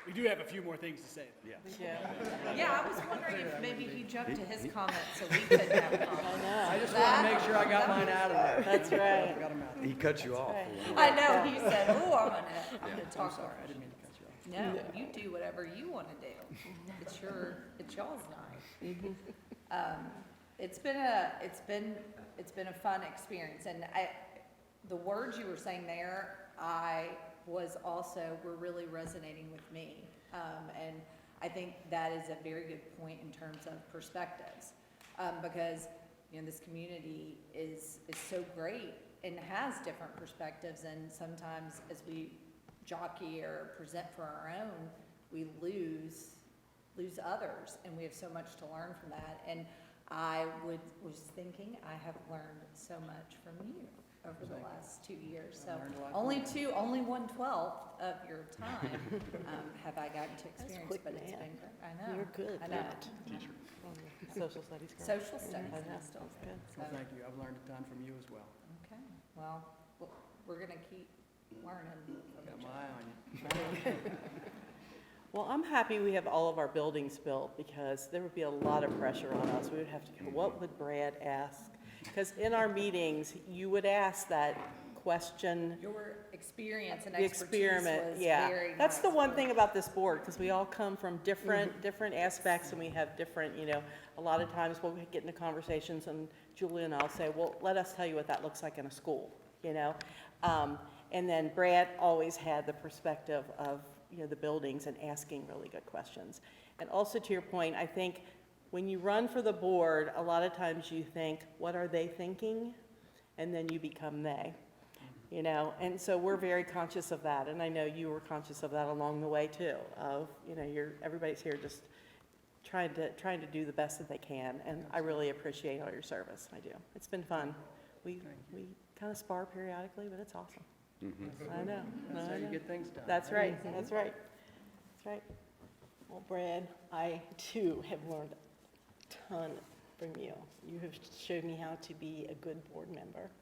Speaker 3: We do have a few more things to say, though.
Speaker 2: Yeah, I was wondering if maybe he jumped to his comment so we couldn't have comments.
Speaker 14: I just want to make sure I got mine out of there.
Speaker 1: That's right.
Speaker 14: Got 'em out there.
Speaker 5: He cut you off.
Speaker 2: I know, he said, "Oh, I'm gonna
Speaker 14: I'm
Speaker 2: talk
Speaker 14: sorry, I
Speaker 2: more."
Speaker 14: didn't mean to cut you off.
Speaker 2: No, you do whatever you want to do. It's y'all's night. It's been a fun experience, and the words you were saying there, were really resonating with me. And I think that is a very good point in terms of perspectives. Because, this community is so great and has different perspectives, and sometimes as we jockey or present for our own, we lose others, and we have so much to learn from that. And I was thinking, I have learned so much from you over the last 2 years. So only 1/12 of your time have I gotten to experience,
Speaker 1: quick
Speaker 2: but it's
Speaker 1: math.
Speaker 2: been great. I know.
Speaker 1: You're good.
Speaker 2: I know.
Speaker 1: Social studies. girl.
Speaker 2: Social studies.
Speaker 1: I know.
Speaker 2: Still
Speaker 1: Good.
Speaker 14: Well, thank you. I've learned a ton from you as well.
Speaker 2: Okay, well, we're gonna keep learning from
Speaker 14: Got
Speaker 2: each
Speaker 14: my
Speaker 2: other.
Speaker 14: eye on you.
Speaker 1: Well, I'm happy we have all of our buildings built, because there would be a lot of pressure on us. We would have to go, what would Brad ask? Because in our meetings, you would ask that question.
Speaker 2: Your experience and
Speaker 1: The
Speaker 2: expertise
Speaker 1: experiment,
Speaker 2: was
Speaker 1: yeah.
Speaker 2: very
Speaker 1: That's the
Speaker 2: nice.
Speaker 1: one thing about this board, because we all come from different aspects, and we have different, a lot of times we'll get into conversations, and Julie and I'll say, well, let us tell you what that looks like in a school, And then Brad always had the perspective of, the buildings and asking really good questions. And also to your point, I think when you run for the board, a lot of times you think, what are they thinking? And then you become they. And so we're very conscious of that, and I know you were conscious of that along the way too, of, everybody's here just trying to do the best that they can, and I really appreciate all your service, I do. It's been fun. We kind of spar periodically, but it's awesome. I know.
Speaker 14: That's how
Speaker 1: I
Speaker 14: you
Speaker 1: know.
Speaker 14: get things done.
Speaker 1: That's right, that's right, that's right. Well, Brad, I too have learned a ton from you. You have showed me how to be a good board member.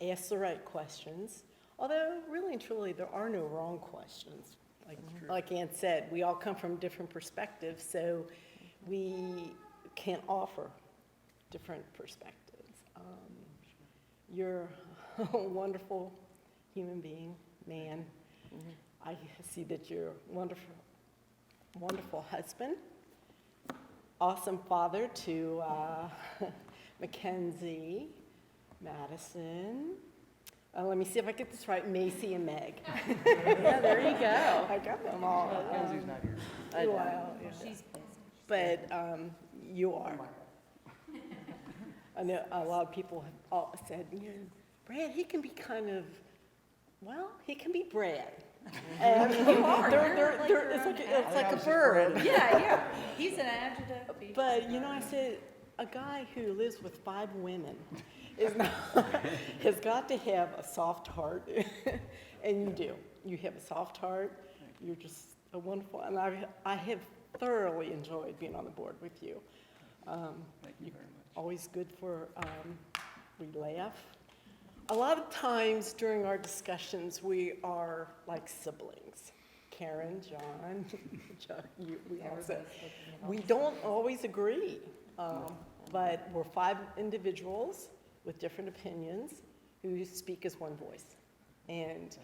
Speaker 1: Ask the right questions, although really and truly there are no wrong questions. Like Ann said, we all come from different perspectives, so we can offer different perspectives. You're a wonderful human being, man. I see that you're a wonderful, wonderful husband, awesome father to Mackenzie, Madison. Let me see if I get this right, Macy and Meg. Yeah, there you go. I got them all.
Speaker 14: Mackenzie's not here.
Speaker 1: I know.
Speaker 2: She's busy.
Speaker 1: But you are. I know a lot of people have all said, Brad, he can be kind of, he can be Brad. And it's like a bird.
Speaker 2: Yeah. He's an adjective.
Speaker 1: But, I said, a guy who lives with 5 women has got to have a soft heart. And you do. You have a soft heart. You're just a wonderful, and I have thoroughly enjoyed being on the board with you.
Speaker 14: Thank you very much.
Speaker 1: Always good for, we laugh. A lot of times during our discussions, we are like siblings. Karen, John, Chuck, we don't always agree, but we're 5 individuals with different opinions who speak as one voice. And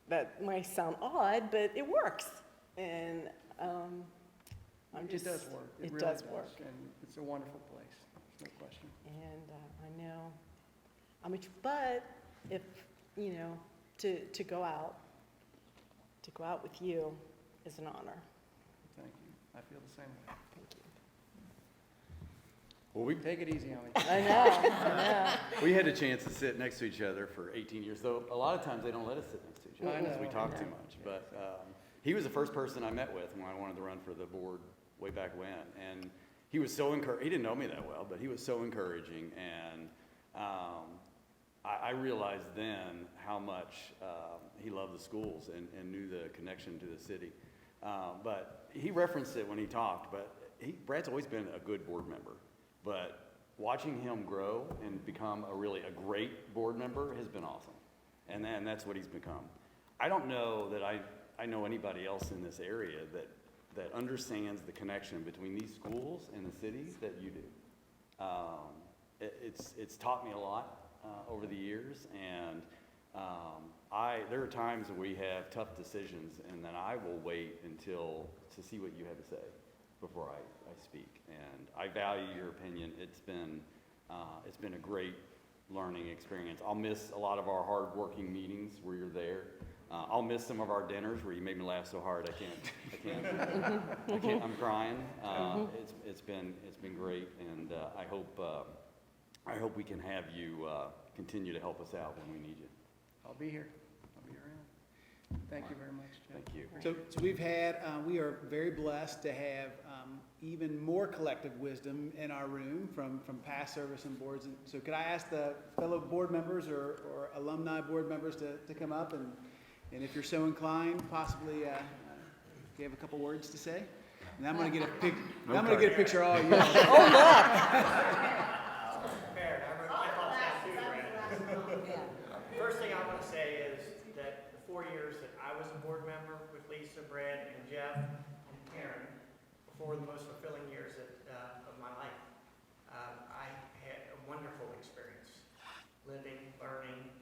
Speaker 1: that might sound odd, but it works. And
Speaker 14: It does work.
Speaker 1: It
Speaker 14: really
Speaker 1: does work.
Speaker 14: And it's a wonderful place, there's no question.
Speaker 1: And I know, but if, to go out with you is an honor.
Speaker 14: Thank you. I feel the same way.
Speaker 1: Thank you.
Speaker 5: Well, we
Speaker 14: Take it easy on me.
Speaker 1: I know.
Speaker 5: We had a chance to sit next to each other for 18 years, though a lot of times they don't let us sit next to each other
Speaker 14: I
Speaker 5: because we
Speaker 14: know.
Speaker 5: talk too much. But he was the first person I met with when I wanted to run for the board way back when. And he was so he didn't know me that well, but he was so encouraging. And I realized then how much he loved the schools and knew the connection to the city. But he referenced it when he talked, but Brad's always been a good board member. But watching him grow and become a great board member has been awesome. And that's what he's become. I don't know that I know anybody else in this area that understands the connection between these schools and the cities that you do. It's taught me a lot over the years, and there are times when we have tough decisions, and then I will wait to see what you have to say before I speak. And I value your opinion. It's been a great learning experience. I'll miss a lot of our hard-working meetings where you're there. I'll miss some of our dinners where you made me laugh so hard I can't. I'm crying. It's been great, and I hope we can have you continue to help us out when we need you.
Speaker 14: I'll be here. I'll be around. Thank you very much, Jeff.
Speaker 5: Thank you.
Speaker 3: So we are very blessed to have even more collective wisdom in our room from past service and boards. And so could I ask the fellow board members or alumni board members to come up and if you're so inclined, possibly give a couple words to say? And I'm going to get a picture of all you.
Speaker 4: Mayor, I thought that too, Brad. First thing I want to say is that the 4 years that I was a board member with Lisa, Brad, and Jeff, and Karen, were the most fulfilling years of my life. I had a wonderful experience, living, learning,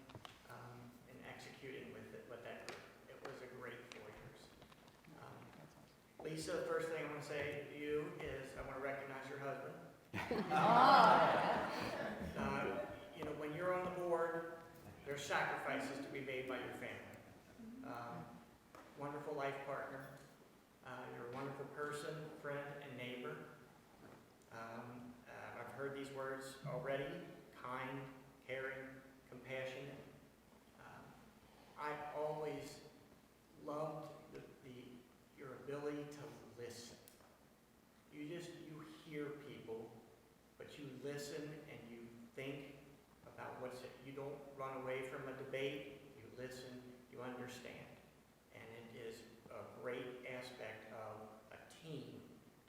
Speaker 15: Lisa, the first thing I want to say to you is I want to recognize your husband. You know, when you're on the board, there's sacrifices to be made by your family. Wonderful life partner. You're a wonderful person, friend, and neighbor. I've heard these words already: kind, caring, compassionate. I always loved your ability to listen. You hear people, but you listen and you think about what's it. You don't run away from a debate. You listen, you understand. And it is a great aspect of a team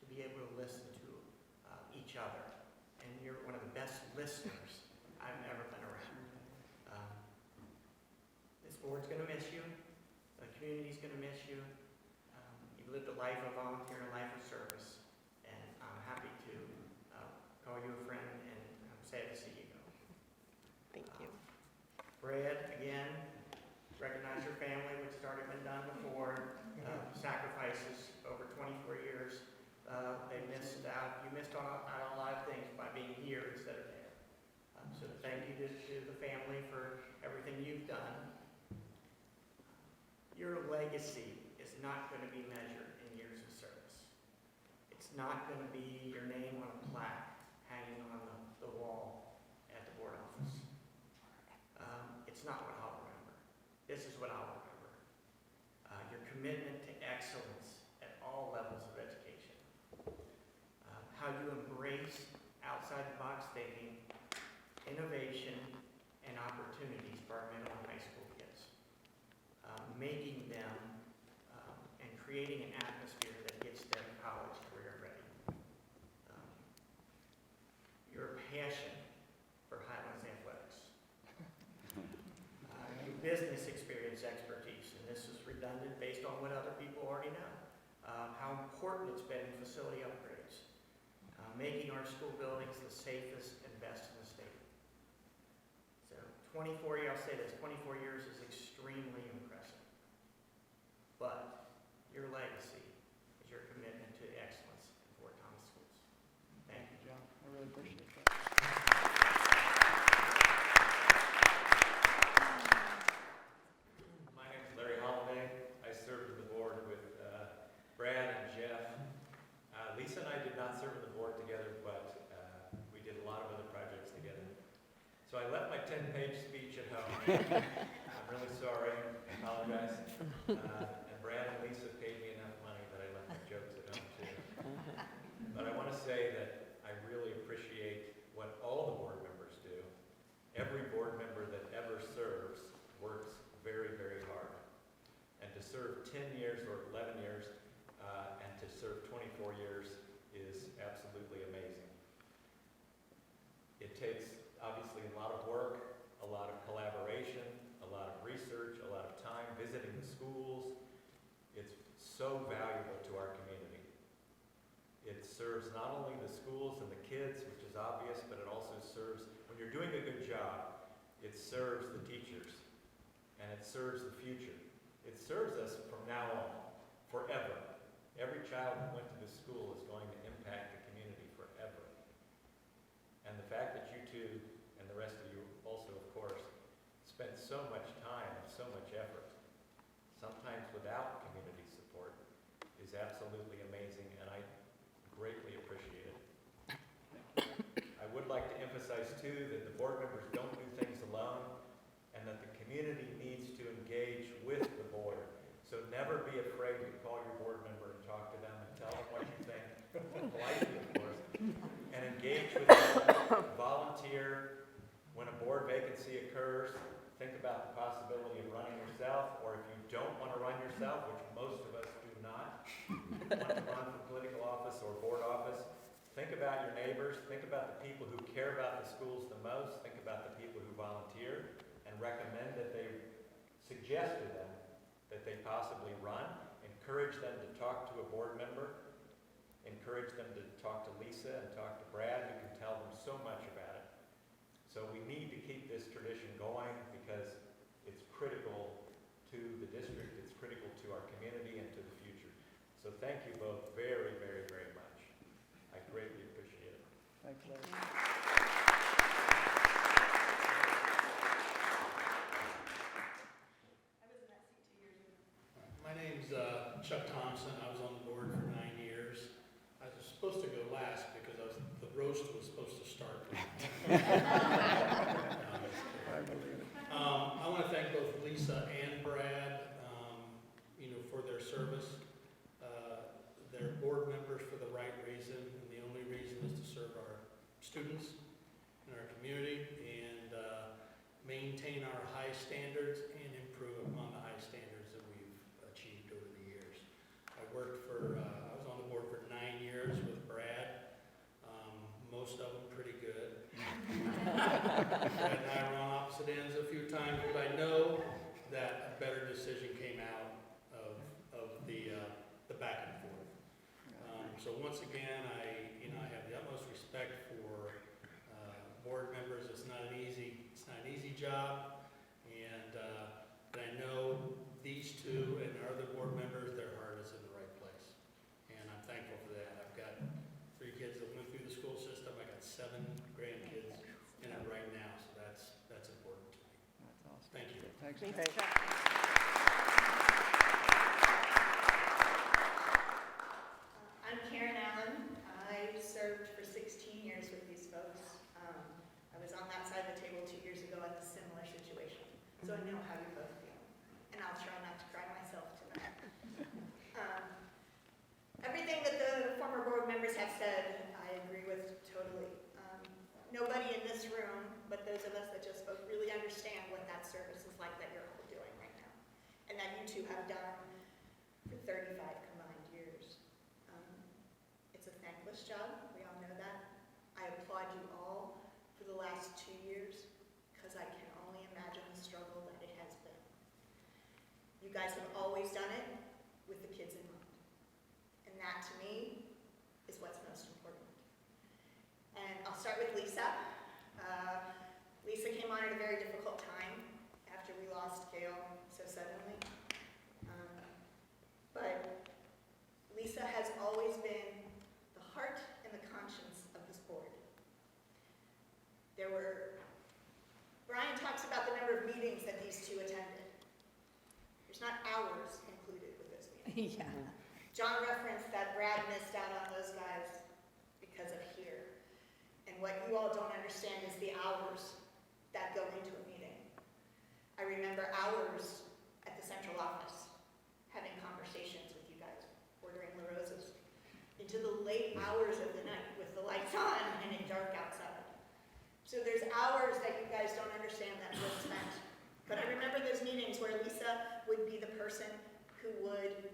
Speaker 15: to be able to listen to each other. And you're one of the best listeners I've ever been around. This board's going to miss you. The community's going to miss you. You've lived a life of volunteer and a life of service. And I'm happy to call you a friend, and I'm sad to see you go.
Speaker 1: Thank you.
Speaker 15: Brad, again, recognize your family, which has already been done before. Sacrifices over 24 years. They missed out. You missed out on a lot of things by being here instead of there. So thank you to the family for everything you've done. Your legacy is not going to be measured in years of service. It's not going to be your name on a plaque hanging on the wall at the board office. It's not what I'll remember. This is what I'll remember. Your commitment to excellence at all levels of education. How you embrace outside-the-box thinking, innovation, and opportunities for our middle and high school kids. Making them and creating an atmosphere that gets them college career ready. Your passion for Highlands athletics. Your business experience expertise, and this is redundant based on what other people already know. How important it's been in facility upgrades. Making our school buildings the safest and best in the state. So 24 years, I'll say this, 24 years is extremely impressive. But your legacy is your commitment to excellence in Fort Thomas schools. Thank you.
Speaker 14: John, I really appreciate that.
Speaker 16: My name is Larry Holliday. I served on the board with Brad and Jeff. Lisa and I did not serve on the board together, but we did a lot of other projects together. So I left my 10-page speech at home. I'm really sorry. I apologize. And Brad and Lisa paid me enough money that I left my jokes at home too. But I want to say that I really appreciate what all the board members do. Every board member that ever serves works very, very hard. And to serve 10 years or 11 years and to serve 24 years is absolutely amazing. It takes obviously a lot of work, a lot of collaboration, a lot of research, a lot of time visiting the schools. It's so valuable to our community. It serves not only the schools and the kids, which is obvious, but it also serves, when you're doing a good job, it serves the teachers and it serves the future. It serves us from now on, forever. Every child who went to this school is going to impact the community forever. And the fact that you two, and the rest of you also, of course, spent so much time and so much effort, sometimes without community support, is absolutely amazing, and I greatly appreciate it. I would like to emphasize, too, that the board members don't do things alone, and that the community needs to engage with the board. So never be afraid to call your board member and talk to them and tell them what you think, politely, of course, and engage with them, volunteer. When a board vacancy occurs, think about the possibility of running yourself, or if you don't want to run yourself, which most of us do not, want to run for political office or board office, think about your neighbors, think about the people who care about the schools the most, think about the people who volunteer, and recommend that they suggest to them that they possibly run, encourage them to talk to a board member, encourage them to talk to Lisa and talk to Brad, who can tell them so much about it. So we need to keep this tradition going because it's critical to the district, it's critical to our community and to the future. So thank you both very, very, very much. I greatly appreciate it.
Speaker 14: Thanks, Larry.
Speaker 17: My name's Chuck Thompson. I was on the board for 9 years. I was supposed to go last because the roast was supposed to start. I want to thank both Lisa and Brad, for their service. They're board members for the right reason, and the only reason is to serve our students and our community and maintain our high standards and improve upon the high standards that we've achieved over the years. I was on the board for 9 years with Brad, most of them pretty good. Brad and I were on opposite ends a few times, but I know that a better decision came out of the back and forth. So once again, I have the utmost respect for board members. It's not an easy job, and but I know these two and our other board members, their heart is in the right place, and I'm thankful for that. I've got 3 kids that went through the school system. I got 7 grandkids in it right now, so that's important to me.
Speaker 14: That's awesome.
Speaker 17: Thank you.
Speaker 14: Thanks.
Speaker 1: Thanks, Chuck.
Speaker 18: I'm Karen Allen. I served for 16 years with these folks. I was on that side of the table 2 years ago at a similar situation, so I know how you both feel. And I'll try not to cry myself tonight. Everything that the former board members have said, I agree with totally. Nobody in this room, but those of us that just spoke, really understand what that service is like that you're all doing right now, and that you two have done for 35 combined years. It's a thankless job, we all know that. I applaud you all for the last 2 years, because I can only imagine the struggle that it has been. You guys have always done it with the kids in mind, and that to me is what's most important. And I'll start with Lisa. Lisa came on at a very difficult time after we lost Gail so suddenly. But Lisa has always been the heart and the conscience of this board. Brian talks about the number of meetings that these two attended. There's not hours included with those meetings.
Speaker 2: Yeah.
Speaker 18: John referenced that Brad missed out on those guys because of here. And what you all don't understand is the hours that go into a meeting. I remember hours at the central office having conversations with you guys, ordering La Rosa's, into the late hours of the night with the lights on and it dark outside. So there's hours that you guys don't understand that was spent. But I remember those meetings where Lisa would be the person who would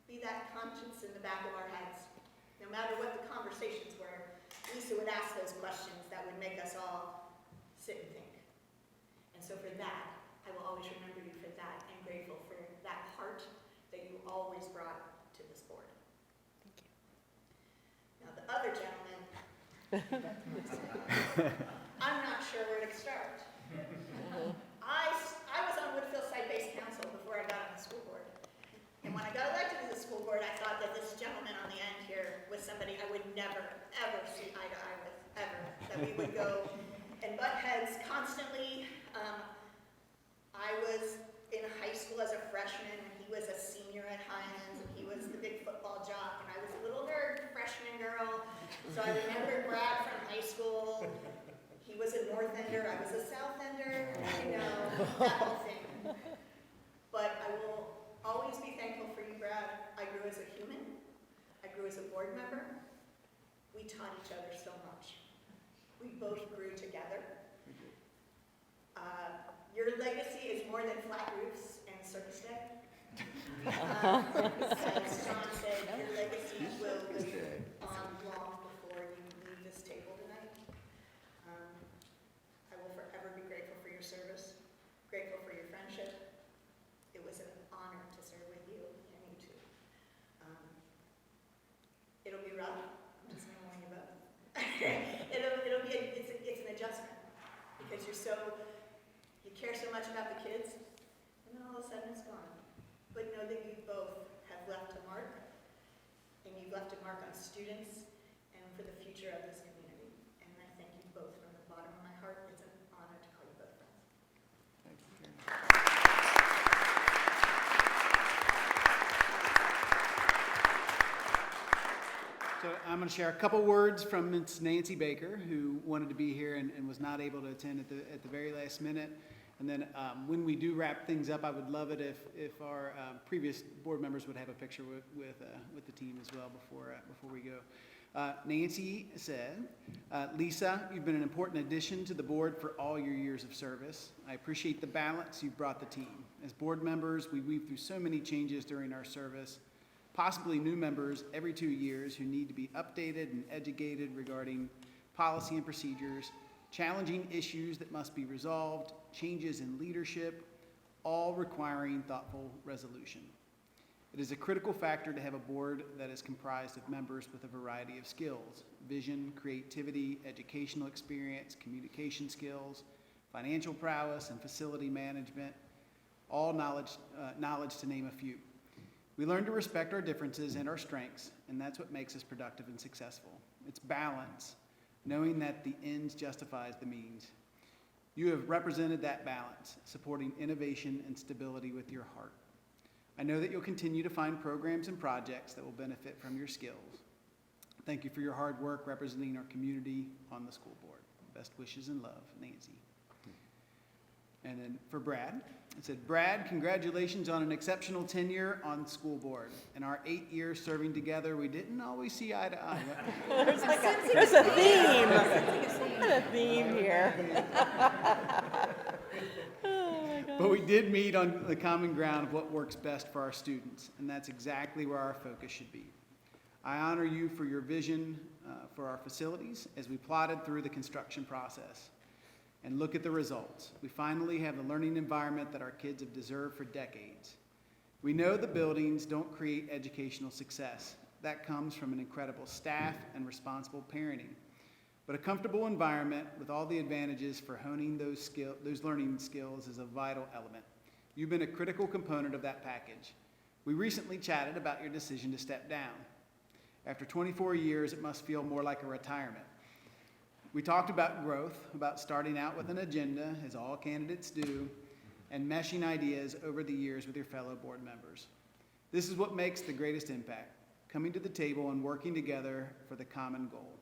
Speaker 18: be that conscience in the back of our heads. No matter what the conversations were, Lisa would ask those questions that would make us all sit and think. And so for that, I will always remember you for that, and grateful for that heart that you always brought to this board. Thank you. Now the other gentleman, I'm not sure where to start. I was on Woodfield Site-Based Council before I got on the school board. And when I got elected to the school board, I thought that this gentleman on the end here was somebody I would never, ever see eye to eye with, ever. That we would go and butt heads constantly. I was in high school as a freshman, and he was a senior at Highlands, and he was the big football jock, and I was a little nerd freshman girl. So I remember Brad from high school. He was a North Ender, I was a South Ender, that whole thing. But I will always be thankful for you, Brad. I grew as a human. I grew as a board member. We taught each other so much. We both grew together. Your legacy is more than flat roofs and circus day. As John said, your legacy will live on long before you leave this table tonight. I will forever be grateful for your service, grateful for your friendship. It was an honor to serve with you and you two. It'll be rough. I'm just going to warn you both. It's an adjustment because you care so much about the kids, and then all of a sudden it's gone. But know that you both have left a mark students and for the future of this community. And I thank you both from the bottom of my heart. It's an honor to call you both friends.
Speaker 14: Thank you, Karen.
Speaker 3: So I'm going to share a couple words from Ms. Nancy Baker, who wanted to be here and was not able to attend at the very last minute. And then when we do wrap things up, I would love it if our previous board members would have a picture with the team as well before we go. Nancy said, Lisa, you've been an important addition to the board for all your years of service. I appreciate the balance you've brought the team. As board members, we weave through so many changes during our service, possibly new members every 2 years who need to be updated and educated regarding policy and procedures, challenging issues that must be resolved, changes in leadership, all requiring thoughtful resolution. It is a critical factor to have a board that is comprised of members with a variety of skills: vision, creativity, educational experience, communication skills, financial prowess, and facility management, all knowledge to name a few. We learn to respect our differences and our strengths, and that's what makes us productive and successful. It's balance, knowing that the ends justifies the means. You have represented that balance, supporting innovation and stability with your heart. I know that you'll continue to find programs and projects that will benefit from your skills. Thank you for your hard work representing our community on the school board. Best wishes and love, Nancy. And then for Brad, it said, Brad, congratulations on an exceptional tenure on the school board. In our 8 years serving together, we didn't always see eye to eye.
Speaker 11: There's a theme. There's a theme here.
Speaker 3: But we did meet on the common ground of what works best for our students, and that's exactly where our focus should be. I honor you for your vision for our facilities as we plotted through the construction process. And look at the results. We finally have the learning environment that our kids have deserved for decades. We know the buildings don't create educational success. That comes from an incredible staff and responsible parenting. But a comfortable environment with all the advantages for honing those learning skills is a vital element. You've been a critical component of that package. We recently chatted about your decision to step down. After 24 years, it must feel more like a retirement. We talked about growth, about starting out with an agenda, as all candidates do, and meshing ideas over the years with your fellow board members. This is what makes the greatest impact, coming to the table and working together for the common goal,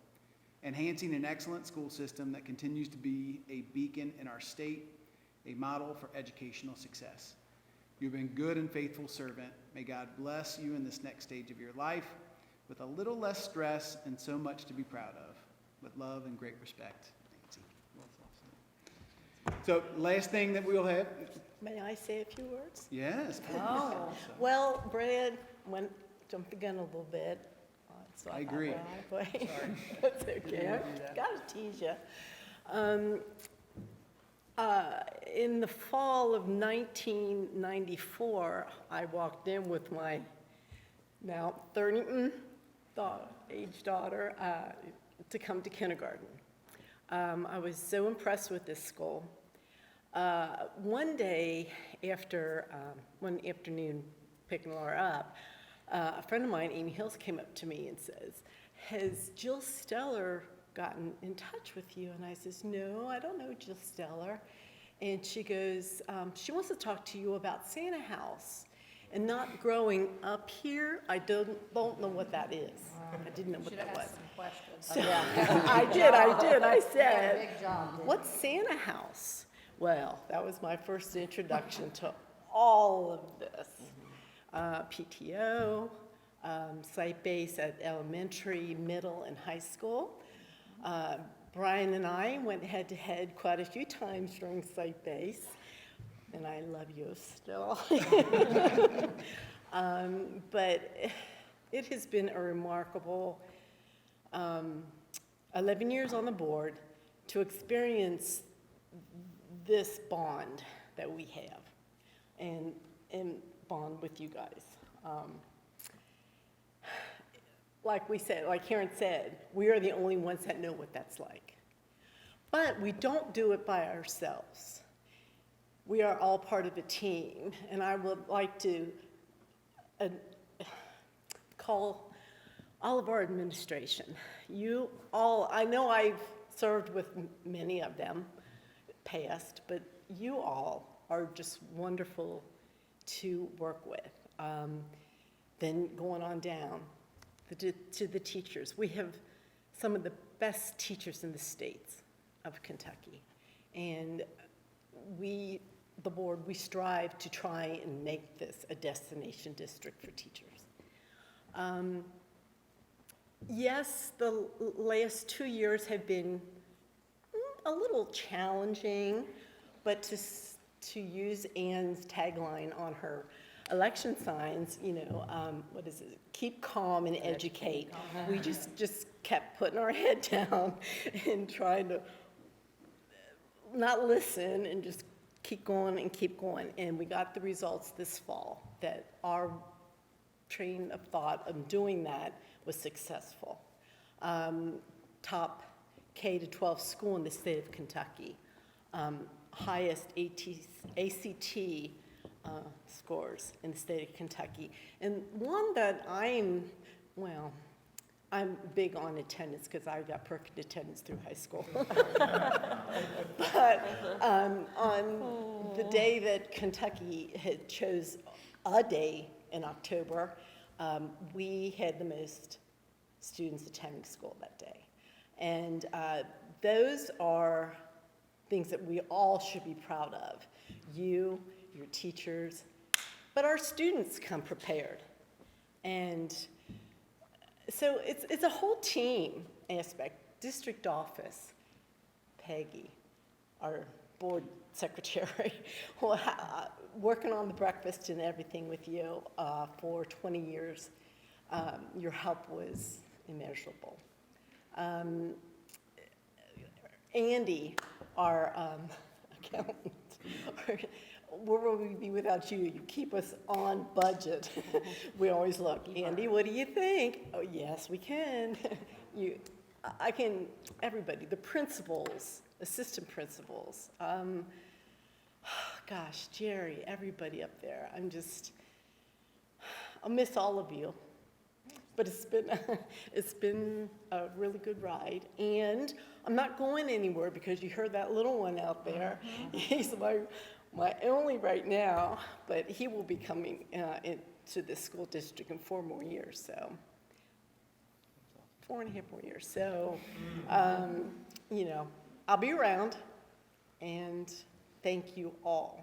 Speaker 3: enhancing an excellent school system that continues to be a beacon in our state, a model for educational success. You've been good and faithful servant. May God bless you in this next stage of your life with a little less stress and so much to be proud of. With love and great respect, Nancy. So last thing that we'll have.
Speaker 11: May I say a few words?
Speaker 3: Yes.
Speaker 11: Oh, well, Brad went, jumped the gun a little bit. So
Speaker 3: I agree.
Speaker 11: Sorry. That's okay. Gotta tease you. In the fall of 1994, I walked in with my now 30 age daughter to come to kindergarten. I was so impressed with this school. One day after, one afternoon picking Laura up, a friend of mine, Amy Hills, came up to me and says, has Jill Stellar gotten in touch with you? And I says, no, I don't know Jill Stellar. And she goes, she wants to talk to you about Santa House. And not growing up here, I don't know what that is. I didn't know what that was. So, I did. I said, what's Santa House? Well, that was my first introduction to all of this. PTO, site base at elementary, middle, and high school. Brian and I went head to head quite a few times during site base. And I love you still. But it has been a remarkable 11 years on the board to experience this bond that we have and bond with you guys. Like we said, like Karen said, we are the only ones that know what that's like. But we don't do it by ourselves. We are all part of a team, and I would like to call all of our administration. You all, I know I've served with many of them past, but you all are just wonderful to work with. Then going on down to the teachers. We have some of the best teachers in the states of Kentucky. And we, the board, we strive to try and make this a destination district for teachers. Yes, the last 2 years have been a little challenging, but to use Ann's tagline on her election signs, you know, what is it? Keep calm and educate. We just kept putting our head down and trying to not listen and just keep going and keep going. And we got the results this fall that our train of thought of doing that was successful. Top K-12 school in the state of Kentucky. Highest ACT scores in the state of Kentucky. And one that I'm big on attendance because I got perfect attendance through high school. But on the day that Kentucky had chose a day in October, we had the most students attending school that day. And those are things that we all should be proud of. You, your teachers, but our students come prepared. And so it's a whole team aspect. District office, Peggy, our board secretary, working on the breakfast and everything with you for 20 years. Your help was immeasurable. Andy, our accountant, where will we be without you? You keep us on budget. We always look, Andy, what do you think? Oh, yes, we can. Everybody, the principals, assistant principals, gosh, Jerry, everybody up there. I'll miss all of you. But it's been a really good ride. And I'm not going anywhere because you heard that little one out there. He's my only right now, but he will be coming into this school district in 4 more years, so 4.5 more years. So, you know, I'll be around, and thank you all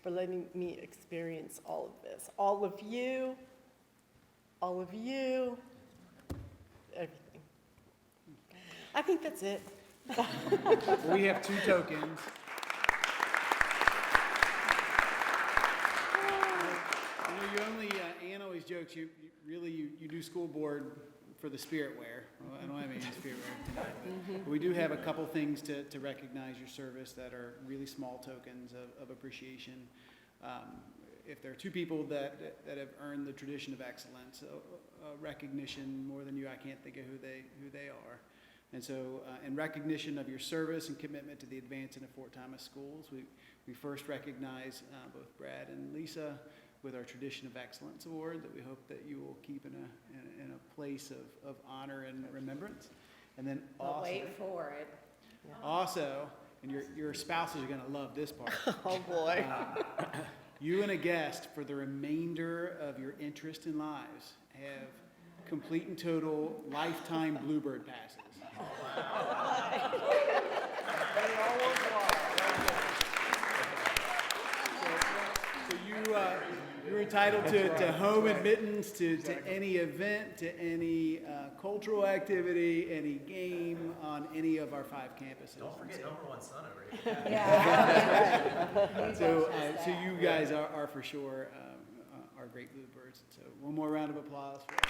Speaker 11: for letting me experience all of this. All of you, everything. I think that's it.
Speaker 3: We have 2 tokens. You only, Ann always jokes, you do school board for the spirit wear. Well, I don't have any spirit wear tonight, but we do have a couple things to recognize your service that are really small tokens of appreciation. If there are 2 people that have earned the tradition of excellence, recognition more than you, I can't think of who they are. And so in recognition of your service and commitment to the advancement of Fort Thomas schools, we first recognize both Brad and Lisa with our Tradition of Excellence Award that we hope that you will keep in a place of honor and remembrance. And then also,
Speaker 2: wait for it.
Speaker 3: Also, and your spouses are gonna love this part.
Speaker 11: Oh, boy.
Speaker 3: You and a guest for the remainder of your interest in lives have complete and total lifetime Bluebird passes. So you're entitled to home admittance to any event, to any cultural activity, any game on any of our 5 campuses.
Speaker 16: Don't forget number 1 son over here.
Speaker 2: Yeah.
Speaker 3: So you guys are for sure our great Bluebirds. So one more round of applause for us.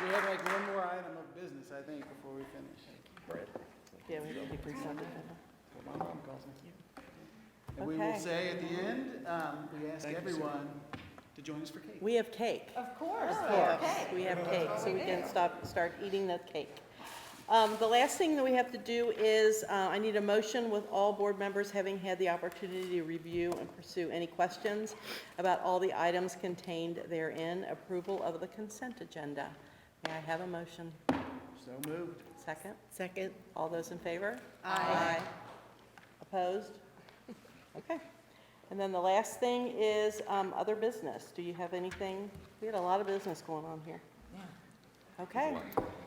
Speaker 3: We have like one more item of business, I think, before we finish.
Speaker 1: Yeah, we will be presented.
Speaker 3: And we will
Speaker 1: Okay.
Speaker 3: say at the end, we ask everyone to join us for cake.
Speaker 1: We have cake.
Speaker 2: Of course.
Speaker 1: Yes, we have cake, so we can start eating the cake. The last thing that we have to do is, I need a motion with all board members having had the opportunity to review and pursue any questions about all the items contained therein. Approval of the consent agenda. May I have a motion?
Speaker 14: So moved.
Speaker 1: Second?
Speaker 11: Second.
Speaker 1: All those in favor?
Speaker 11: Aye.
Speaker 1: Opposed? Okay. And then the last thing is other business. Do you have anything? We had a lot of business going on here. Okay.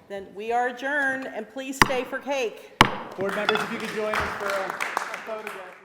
Speaker 1: Then we are adjourned, and please stay for cake.
Speaker 3: Board members, if you could join us for a photograph.